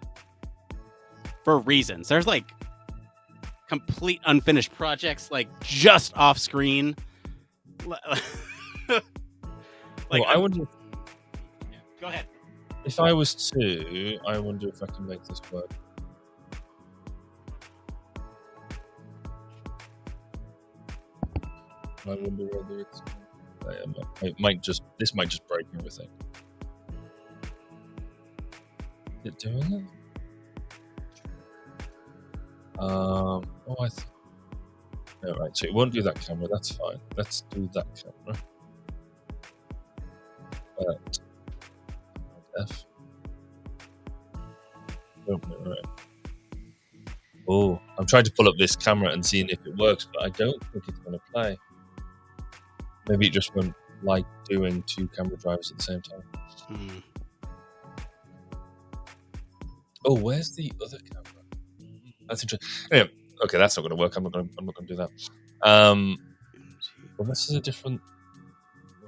reasons. There's like complete unfinished projects, like just off screen. Like, I wonder. Yeah, go ahead. If I was to, I wonder if I can make this work. I wonder whether it's. It might just. This might just break everything. Is it doing it? Oh, I think. Yeah, right. So it won't do that camera. That's fine. Let's do that camera. But F. Oh, right. Oh, I'm trying to pull up this camera and seeing if it works, but I don't think it's going to play. Maybe it just won't like doing 2 camera drivers at the same time. Oh, where's the other camera? That's interesting. Anyway, okay, that's not going to work. I'm not going to do that. Well, this is a different.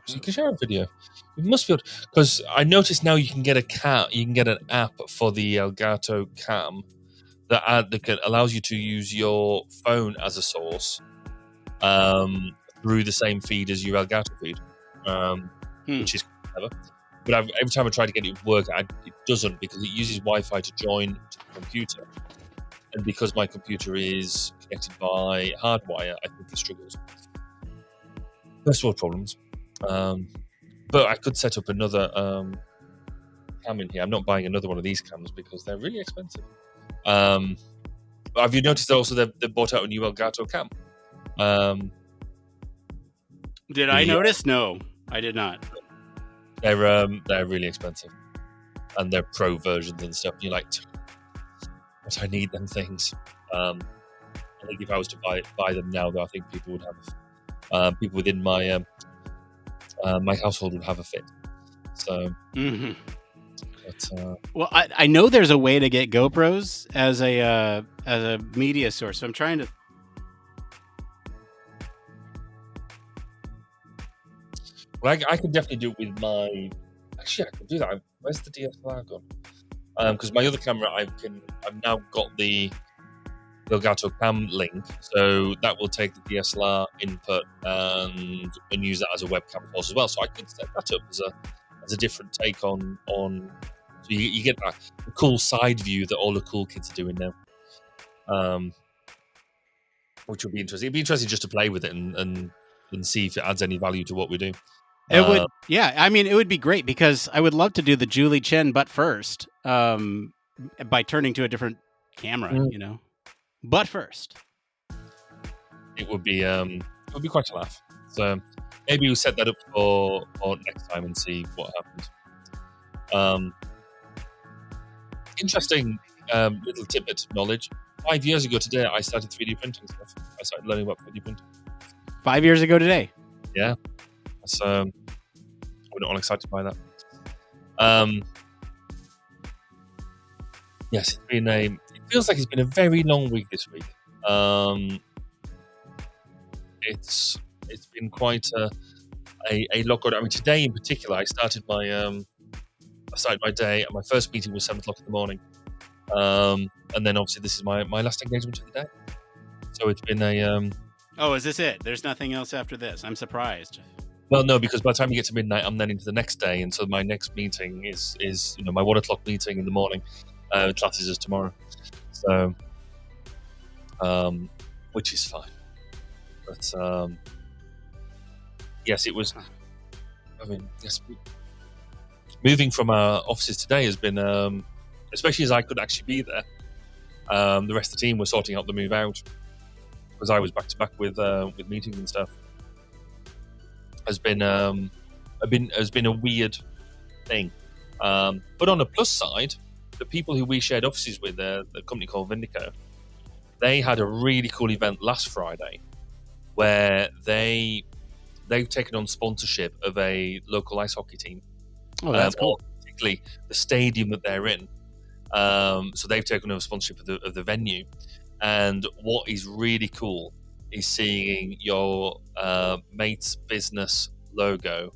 So you can share a video. You must be able to, because I noticed now you can get an app for the Elgato Cam that allows you to use your phone as a source through the same feed as your Elgato feed, which is clever. But every time I try to get it to work, it doesn't, because it uses Wi-Fi to join to the computer. And because my computer is connected by hardwire, I think it struggles. First world problems. But I could set up another cam in here. I'm not buying another one of these cams because they're really expensive. But have you noticed also they bought out a new Elgato cam? Did I notice? No, I did not. They're really expensive, and they're pro versions and stuff. You're like, but I need them things. I think if I was to buy them now, though, I think people would have people within my my household would have a fit. So, well, I know there's a way to get GoPros as a media source. So I'm trying to. Well, I could definitely do it with my. Actually, I could do that. Where's the DSLR gone? Because my other camera, I've now got the Elgato Cam link, so that will take the DSLR input and use that as a webcam as well. So I could set that up as a different take on. So you get that cool side view that all the cool kids are doing now, which will be interesting. It'd be interesting just to play with it and see if it adds any value to what we do. It would, yeah. I mean, it would be great because I would love to do the Julie Chen, but first, by turning to a different camera, you know. But first, it would be quite a laugh. So maybe we'll set that up for next time and see what happens. Interesting little tidbit of knowledge. 5 years ago today, I started 3D printing stuff. I started learning about 3D printing. 5 years ago today. Yeah. So we're not all excited by that. Yes, it feels like it's been a very long week this week. It's been quite a lot going on. I mean, today in particular, I started my day, and my first meeting was 7:00 in the morning. And then obviously this is my last engagement of the day. So it's been a. Oh, is this it? There's nothing else after this. I'm surprised. Well, no, because by the time you get to midnight, I'm then into the next day, and so my next meeting is my 1:00 meeting in the morning. Classes is tomorrow, so which is fine. But yes, it was. I mean, yes, moving from our offices today has been, especially as I could actually be there. The rest of the team were sorting out the move out because I was back to back with meetings and stuff. Has been a weird thing, but on the plus side, the people who we shared offices with, the company called Vindico, they had a really cool event last Friday where they've taken on sponsorship of a local ice hockey team. Oh, that's cool. Particularly the stadium that they're in. So they've taken over sponsorship of the venue, and what is really cool is seeing your mate's business logo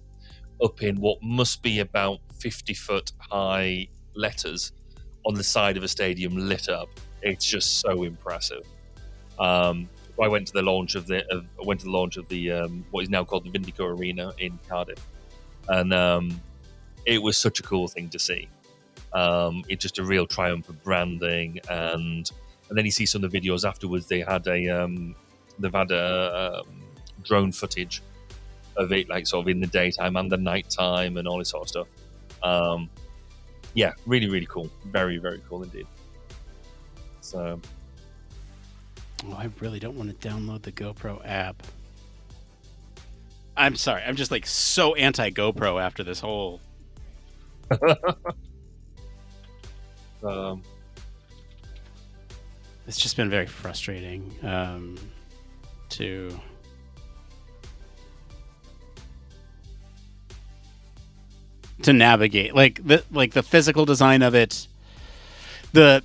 up in what must be about 50-foot high letters on the side of a stadium lit up. It's just so impressive. I went to the launch of the what is now called the Vindico Arena in Cardiff, and it was such a cool thing to see. It's just a real triumph of branding, and then you see some of the videos afterwards. They've had a drone footage of it, like sort of in the daytime and the nighttime and all this sort of stuff. Yeah, really, really cool. Very, very cool indeed. So, I really don't want to download the GoPro app. I'm sorry. I'm just like so anti GoPro after this whole. It's just been very frustrating to navigate, like the physical design of it, the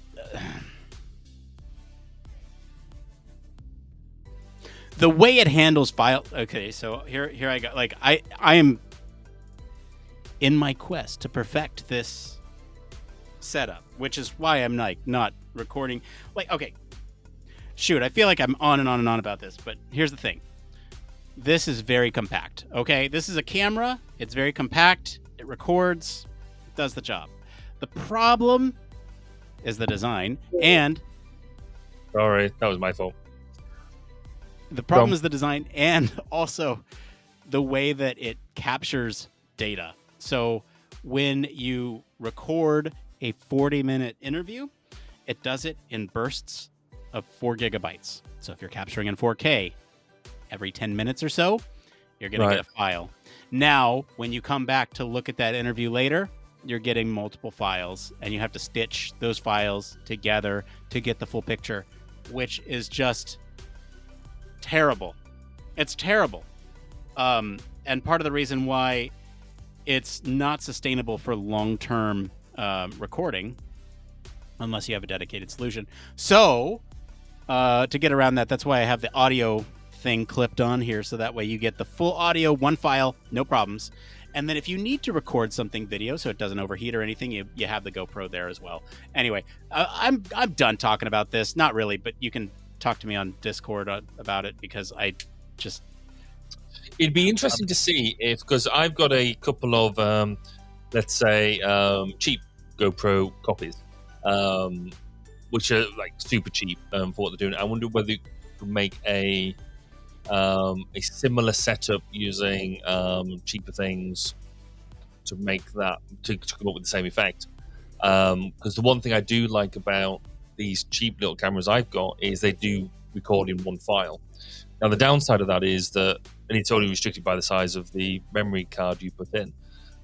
way it handles file. Okay, so here I go. Like I am in my quest to perfect this setup, which is why I'm like not recording. Like, okay, shoot, I feel like I'm on and on and on about this, but here's the thing. This is very compact. Okay, this is a camera. It's very compact. It records, it does the job. The problem is the design, and sorry, that was my fault. The problem is the design, and also the way that it captures data. So when you record a 40-minute interview, it does it in bursts of 4 gigabytes. So if you're capturing in 4K, every 10 minutes or so, you're going to get a file. Now, when you come back to look at that interview later, you're getting multiple files, and you have to stitch those files together to get the full picture, which is just terrible. It's terrible. And part of the reason why it's not sustainable for long-term recording, unless you have a dedicated solution. So, to get around that, that's why I have the audio thing clipped on here, so that way you get the full audio, one file, no problems. And then if you need to record something video so it doesn't overheat or anything, you have the GoPro there as well. Anyway, I'm done talking about this. Not really, but you can talk to me on Discord about it, because I just... It'd be interesting to see if, because I've got a couple of, let's say, cheap GoPro copies, which are like super cheap for what they're doing. I wonder whether you could make a similar setup using cheaper things to make that to come up with the same effect. Because the one thing I do like about these cheap little cameras I've got is they do record in one file. Now the downside of that is that, and it's only restricted by the size of the memory card you put in.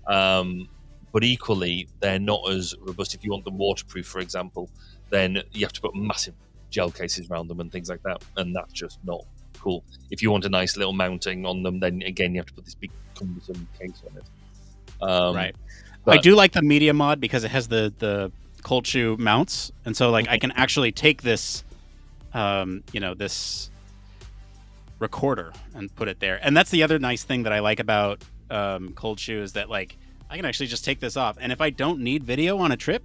But equally, they're not as robust. If you want them waterproof, for example, then you have to put massive gel cases around them and things like that, and that's just not cool. If you want a nice little mounting on them, then again you have to put this big cumbersome case on it. Right. But I do like the media mod because it has the cold shoe mounts, and so like I can actually take this, this recorder and put it there. And that's the other nice thing that I like about cold shoe is that like I can actually just take this off, and if I don't need video on a trip,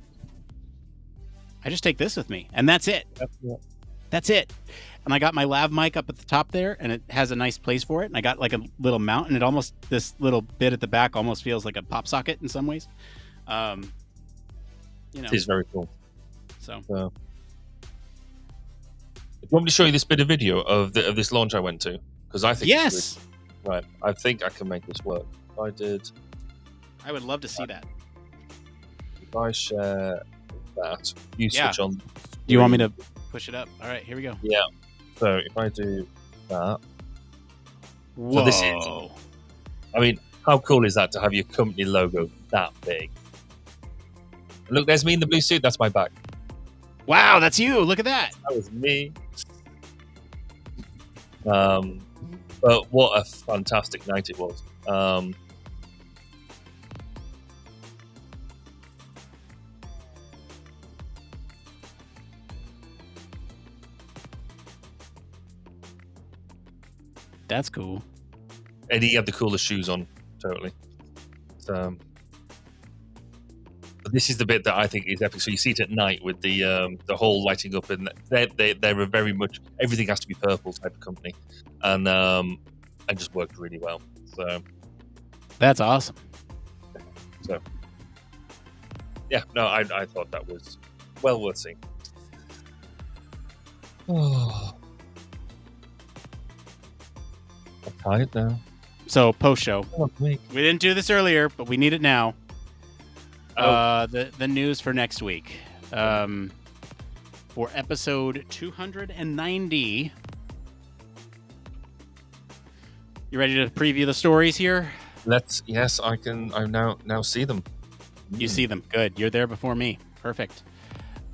I just take this with me, and that's it. That's it. And I got my lav mic up at the top there, and it has a nice place for it. And I got like a little mount, and this little bit at the back almost feels like a pop socket in some ways. It is very cool. So, do you want me to show you this bit of video of this launch I went to? Because I think yes, right. I think I can make this work. If I did, I would love to see that. If I share that, you switch on. Do you want me to push it up? All right, here we go. Yeah. So if I do that, whoa! So this is, I mean, how cool is that to have your company logo that big? Look, there's me in the blue suit. That's my back. Wow, that's you. Look at that. That was me. But what a fantastic night it was. That's cool. And he had the coolest shoes on, totally. So, but this is the bit that I think is epic. So you see it at night with the whole lighting up, and they're a very much everything has to be purple type of company, and just worked really well. So that's awesome. So yeah, no, I thought that was well worth seeing. Oh. I'm tired now. So post show. We didn't do this earlier, but we need it now. The news for next week. For episode 290. You ready to preview the stories here? Yes, I can. I now see them. You see them. Good. You're there before me. Perfect.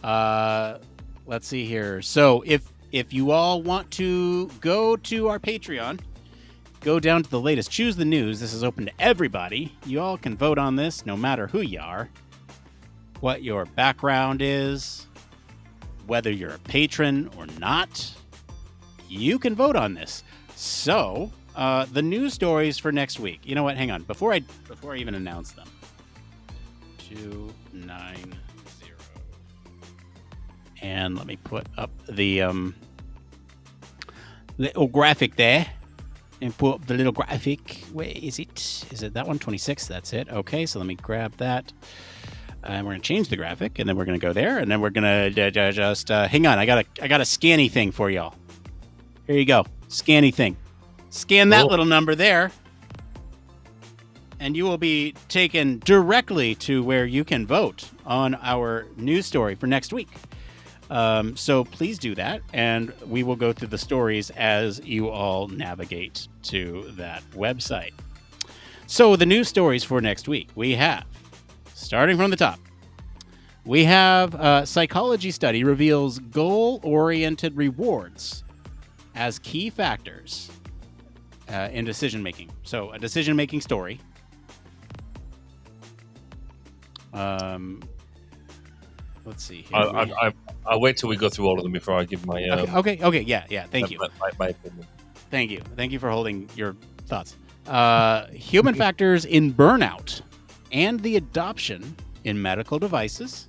Let's see here. So if you all want to go to our Patreon, go down to the latest Choose the News. This is open to everybody. You all can vote on this no matter who you are, what your background is, whether you're a patron or not. You can vote on this. So, the news stories for next week. You know what? Hang on. Before I even announce them. 290. And let me put up the little graphic there. And put up the little graphic. Where is it? Is it that one? 26. That's it. Okay, so let me grab that. And we're gonna change the graphic, and then we're gonna go there, and then we're gonna just hang on. I got a scanny thing for y'all. Here you go, scanny thing. Scan that little number there. and you will be taken directly to where you can vote on our news story for next week. So please do that, and we will go through the stories as you all navigate to that website. So the news stories for next week, we have, starting from the top, we have psychology study reveals goal-oriented rewards as key factors in decision-making. So a decision-making story. Let's see here. I'll wait till we go through all of them before I give my... Okay, yeah. Thank you. My opinion. Thank you for holding your thoughts. Human factors in burnout and the adoption in medical devices.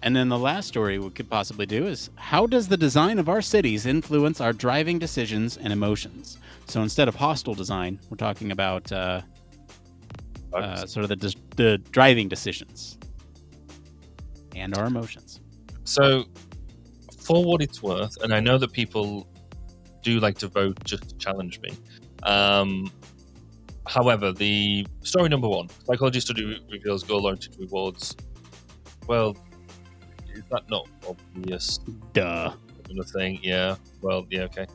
And then the last story we could possibly do is, how does the design of our cities influence our driving decisions and emotions? So instead of hostile design, we're talking about sort of the driving decisions and our emotions. So, for what it's worth, and I know that people do like to vote just to challenge me. However, the story number one, psychology study reveals goal-oriented rewards. Well, is that not obvious? Duh. Thing, yeah. Well, yeah, okay.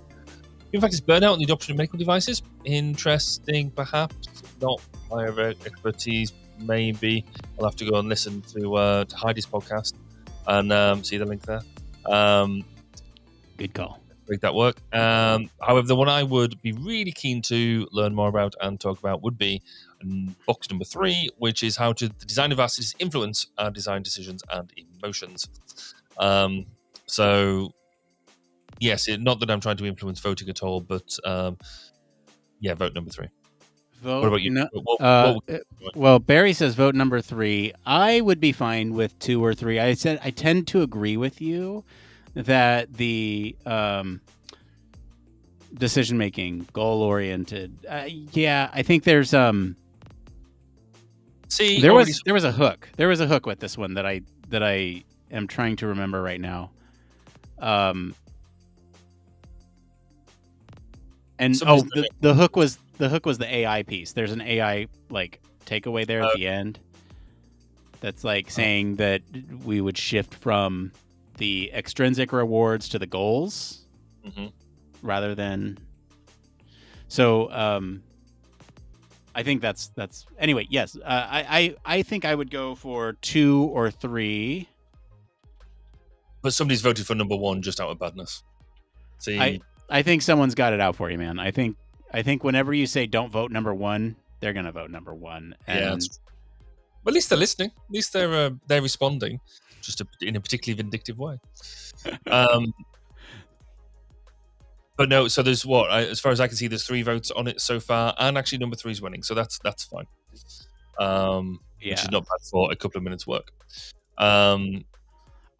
In fact, it's burnout and the adoption of medical devices. Interesting, perhaps. Not my expertise, maybe. I'll have to go and listen to Heidi's podcast and see the link there. Good call. Make that work. However, the one I would be really keen to learn more about and talk about would be box number 3, which is how the design of our cities influence our design decisions and emotions. So, yes, not that I'm trying to influence voting at all, but yeah, vote number 3. Vote, what about you? Well, Barry says vote number 3. I would be fine with 2 or 3. I tend to agree with you that the decision making, goal oriented. Yeah, I think there's See, there was a hook. There was a hook with this one that I am trying to remember right now. And the hook was the AI piece. There's an AI like takeaway there at the end. That's like saying that we would shift from the extrinsic rewards to the goals rather than. So I think that's anyway. Yes, I think I would go for 2 or 3. But somebody's voted for number 1 just out of badness. See, I think someone's got it out for you, man. I think whenever you say don't vote number 1, they're gonna vote number 1. And yeah. Well, at least they're listening. At least they're responding, just in a particularly vindictive way. But no, so there's as far as I can see, there's 3 votes on it so far, and actually number 3 is winning, so that's fine. Which is not bad for a couple of minutes' work.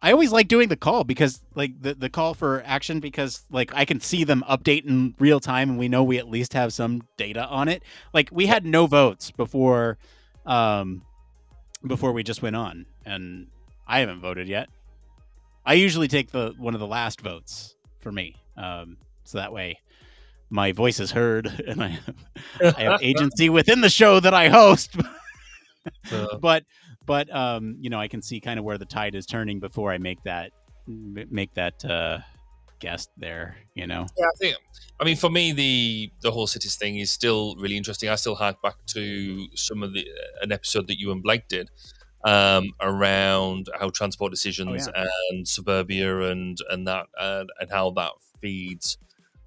I always like doing the call because, like, the call for action, because, like, I can see them update in real time, and we know we at least have some data on it. Like, we had no votes before we just went on, and I haven't voted yet. I usually take one of the last votes for me, so that way my voice is heard, and I have agency within the show that I host. But I can see kind of where the tide is turning before I make that guest there. Yeah, I mean, for me, the whole cities thing is still really interesting. I still hark back to some of an episode that you and Blake did around how transport decisions and suburbia and that and how that feeds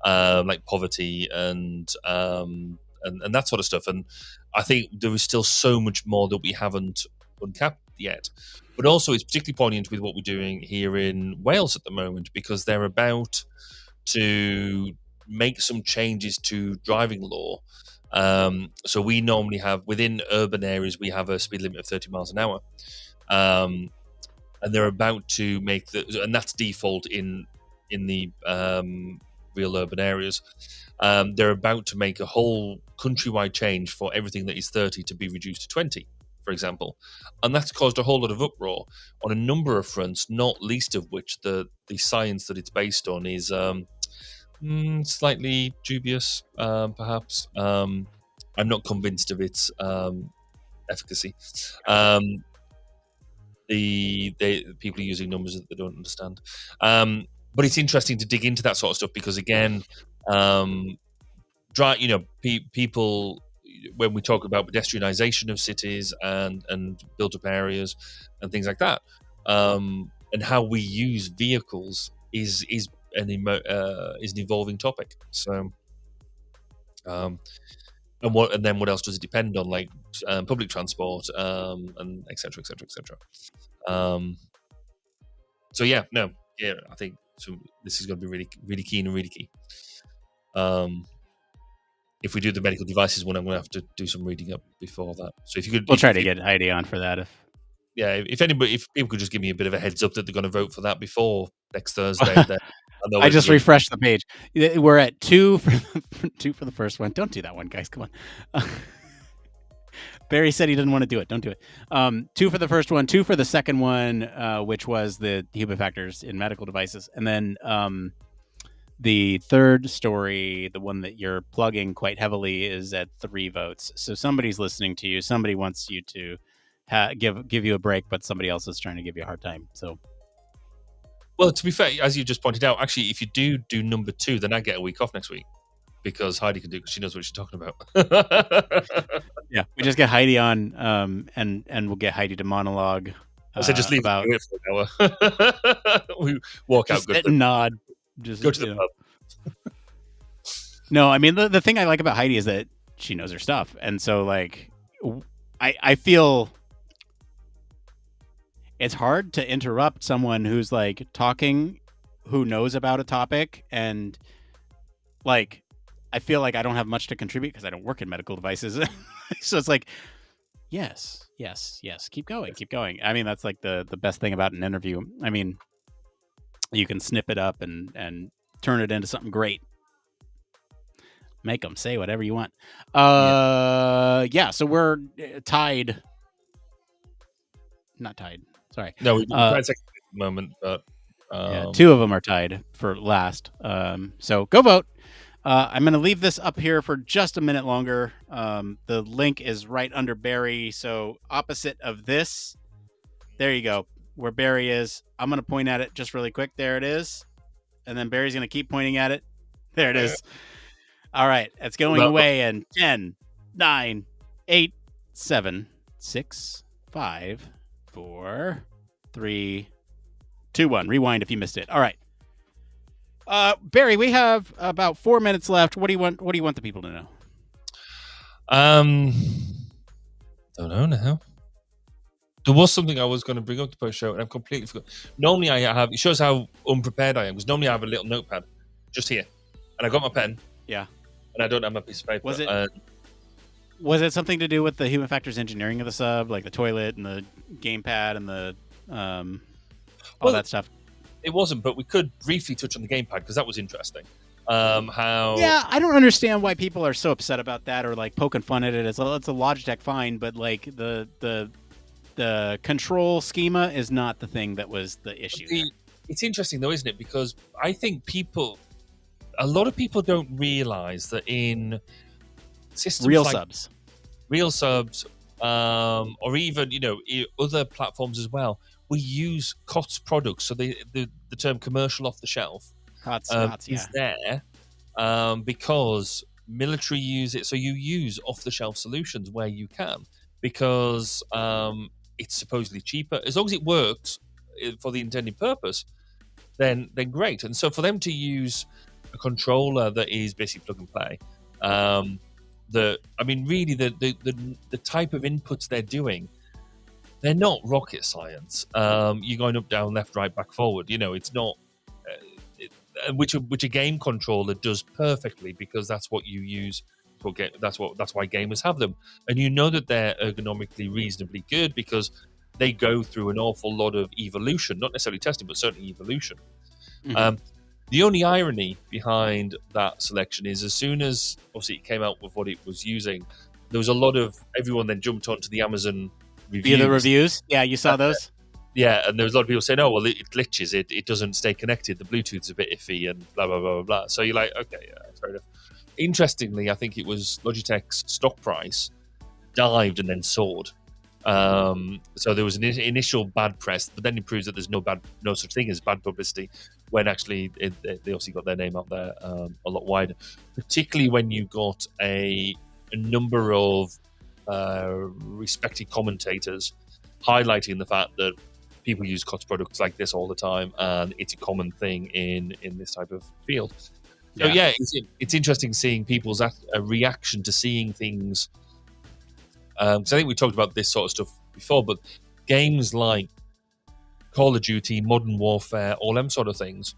like poverty and that sort of stuff. And I think there is still so much more that we haven't uncapped yet. But also, it's particularly poignant with what we're doing here in Wales at the moment, because they're about to make some changes to driving law. So we normally have, within urban areas, we have a speed limit of 30 miles an hour. And they're about to make and that's default in the real urban areas. They're about to make a whole countrywide change for everything that is 30 to be reduced to 20, for example. And that's caused a whole lot of uproar on a number of fronts, not least of which the science that it's based on is Slightly dubious, perhaps. I'm not convinced of its efficacy. The people are using numbers that they don't understand. But it's interesting to dig into that sort of stuff because, again, people, when we talk about pedestrianization of cities and built-up areas and things like that, and how we use vehicles is an evolving topic. So, and then what else does it depend on, like public transport, and et cetera, et cetera, et cetera. So I think this is going to be really, really keen and really key. If we do the medical devices one, I'm going to have to do some reading up before that. So if you could, we'll try to get Heidi on for that. If people could just give me a bit of a heads up that they're going to vote for that before next Thursday, then I just refreshed the page. We're at 2 for the first one. Don't do that one, guys. Come on. Barry said he didn't want to do it. Don't do it. 2 for the first one, 2 for the second one, which was the human factors in medical devices, and then the third story, the one that you're plugging quite heavily, is at 3 votes. So somebody's listening to you. Somebody wants you to give you a break, but somebody else is trying to give you a hard time. So, well, to be fair, as you just pointed out, actually, if you do number 2, then I get a week off next week because Heidi can do it because she knows what she's talking about. Yeah, we just get Heidi on, and we'll get Heidi to monologue. So just leave about it for an hour. We walk out good. Nod. Just go to the pub. No, I mean the thing I like about Heidi is that she knows her stuff, and so like I feel it's hard to interrupt someone who's like talking, who knows about a topic, and like I feel like I don't have much to contribute because I don't work in medical devices. So it's like yes, keep going. I mean that's like the best thing about an interview. I mean, you can snip it up and turn it into something great. Make them say whatever you want. So we're tied. Not tied. Sorry. No, we're tied second at the moment, but 2 of them are tied for last. So go vote. I'm going to leave this up here for just a minute longer. The link is right under Barry. So opposite of this, there you go. Where Barry is, I'm going to point at it just really quick. There it is. And then Barry's going to keep pointing at it. There it is. All right. It's going away in 10, 9, 8, 7, 6, 5, 4, 3, 2, 1. Rewind if you missed it. All right. Barry, we have about 4 minutes left. What do you want the people to know? Don't know now. There was something I was going to bring up to post show, and I've completely forgot. Normally, it shows how unprepared I am, because normally I have a little notepad just here, and I got my pen. Yeah. And I don't have my piece of paper. Was it something to do with the human factors engineering of the sub, like the toilet and the gamepad and the all that stuff? It wasn't, but we could briefly touch on the gamepad because that was interesting. How? Yeah, I don't understand why people are so upset about that or like poking fun at it. It's a Logitech fine, but like the control schema is not the thing that was the issue. It's interesting though, isn't it? Because I think a lot of people don't realize that in systems real subs, or even other platforms as well, we use COTS products. So the term commercial off the shelf is there because military use it. So you use off the shelf solutions where you can because it's supposedly cheaper as long as it works for the intended purpose. Then great. And so for them to use a controller that is basically plug and play, really the type of inputs they're doing, they're not rocket science. You're going up, down, left, right, back, forward. It's not which a game controller does perfectly because that's what you use. That's why gamers have them, and that they're ergonomically reasonably good because they go through an awful lot of evolution, not necessarily testing, but certainly evolution. Mm-hmm. The only irony behind that selection is as soon as obviously it came out with what it was using, there was a lot of everyone then jumped onto the Amazon reviews. Yeah, the reviews. Yeah, you saw those. Yeah, and there was a lot of people saying, "Oh, well, it glitches. It doesn't stay connected. The Bluetooth's a bit iffy, and blah blah blah blah blah." So you're like, okay, yeah, fair enough. Interestingly, I think it was Logitech's stock price dived and then soared. So there was an initial bad press, but then it proves that there's no such thing as bad publicity when actually they obviously got their name out there a lot wider. Particularly when you got a number of respected commentators highlighting the fact that people use COTS products like this all the time, and it's a common thing in this type of field. So yeah, it's interesting seeing people's reaction to seeing things. Because I think we talked about this sort of stuff before, but games like Call of Duty, Modern Warfare, all them sort of things,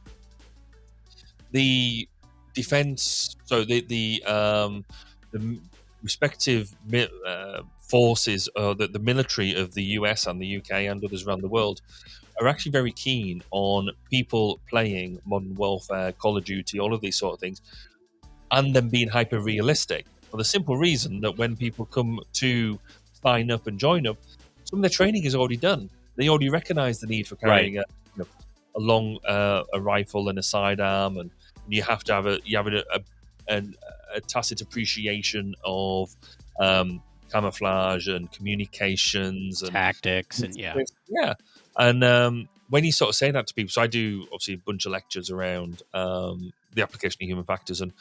the defense, so the respective forces, the military of the US and the UK and others around the world are actually very keen on people playing Modern Warfare, Call of Duty, all of these sort of things, and them being hyper realistic, for the simple reason that when people come to sign up and join up, some of their training is already done. They already recognize the need for carrying a long a rifle and a sidearm, and you have to have a tacit appreciation of camouflage and communications and tactics and and when you sort of say that to people, so I do obviously a bunch of lectures around the application of human factors, and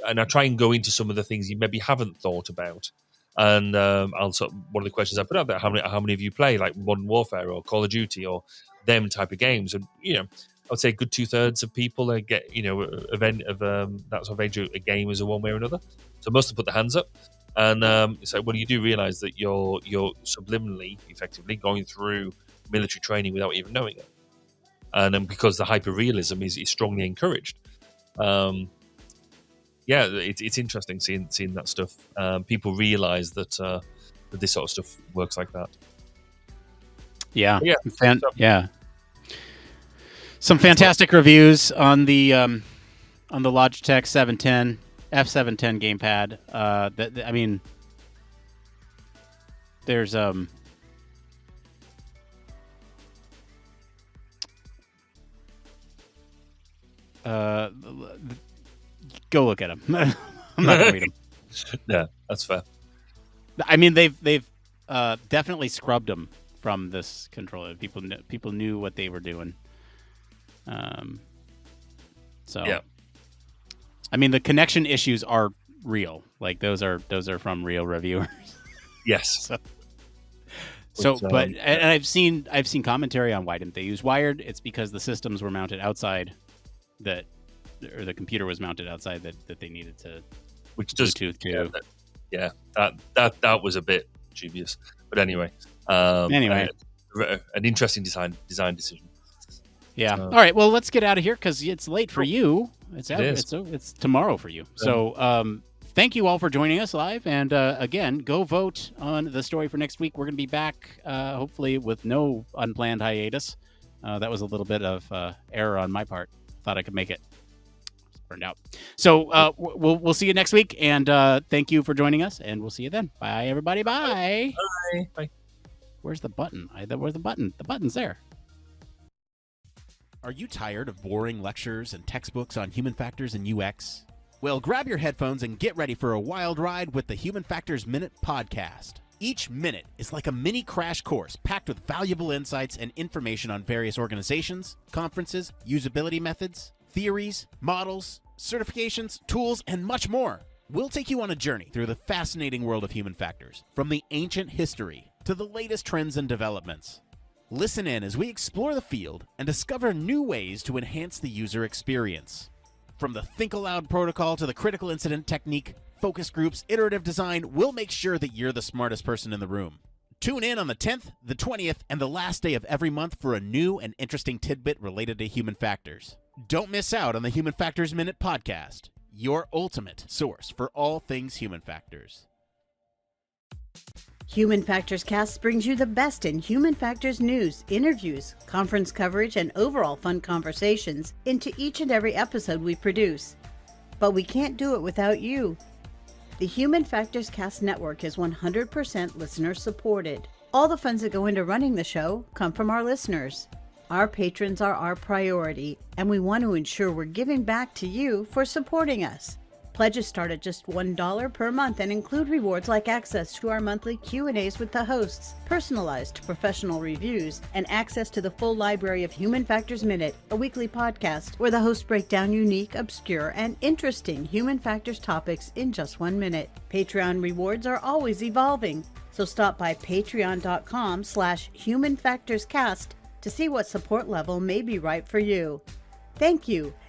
I try and go into some of the things you maybe haven't thought about. And one of the questions I put out there: how many of you play like Modern Warfare or Call of Duty or them type of games? And I would say a good 2/3 of people get that sort of age a gamers in one way or another. So most have put their hands up, and so when you do realise that you're subliminally, effectively going through military training without even knowing it, and because the hyper realism is strongly encouraged. It's interesting seeing that stuff. People realise that this sort of stuff works like that. Some fantastic reviews on the Logitech 710 F710 gamepad. I mean, there's go look at them. I'm not gonna read them. Yeah, that's fair. I mean, they've definitely scrubbed them from this controller. People knew what they were doing. I mean, the connection issues are real. Like those are from real reviewers. Yes. And I've seen commentary on why didn't they use wired. It's because the systems were mounted outside, or the computer was mounted outside that they needed to, which does Bluetooth to. That was a bit dubious. But anyway, an interesting design decision. Yeah. All right. Well, let's get out of here because it's late for you. It's tomorrow for you. So thank you all for joining us live. And again, go vote on the story for next week. We're going to be back, hopefully, with no unplanned hiatus. That was a little bit of error on my part. Thought I could make it. Burned out. So we'll see you next week. And thank you for joining us. And we'll see you then. Bye, everybody. Bye. Bye. Bye. Where's the button? Where's the button? The button's there. Are you tired of boring lectures and textbooks on human factors and UX? Well, grab your headphones and get ready for a wild ride with the Human Factors Minute podcast. Each minute is like a mini crash course packed with valuable insights and information on various organizations, conferences, usability methods, theories, models, certifications, tools, and much more. We'll take you on a journey through the fascinating world of human factors, from the ancient history to the latest trends and developments. Listen in as we explore the field and discover new ways to enhance the user experience. From the Think Aloud protocol to the critical incident technique, focus groups, iterative design, we'll make sure that you're the smartest person in the room. Tune in on the 10th, the 20th, and the last day of every month for a new and interesting tidbit related to human factors. Don't miss out on the Human Factors Minute podcast, your ultimate source for all things human factors. Human Factors Cast brings you the best in human factors news, interviews, conference coverage, and overall fun conversations into each and every episode we produce. But we can't do it without you. The Human Factors Cast network is 100% listener supported. All the funds that go into running the show come from our listeners. Our patrons are our priority, and we want to ensure we're giving back to you for supporting us. Pledges start at just $1 per month and include rewards like access to our monthly Q&As with the hosts, personalized professional reviews, and access to the full library of Human Factors Minute, a weekly podcast where the hosts break down unique, obscure, and interesting human factors topics in just 1 minute. Patreon rewards are always evolving, so stop by patreon.com/humanfactorscast to see what support level may be right for you. Thank you,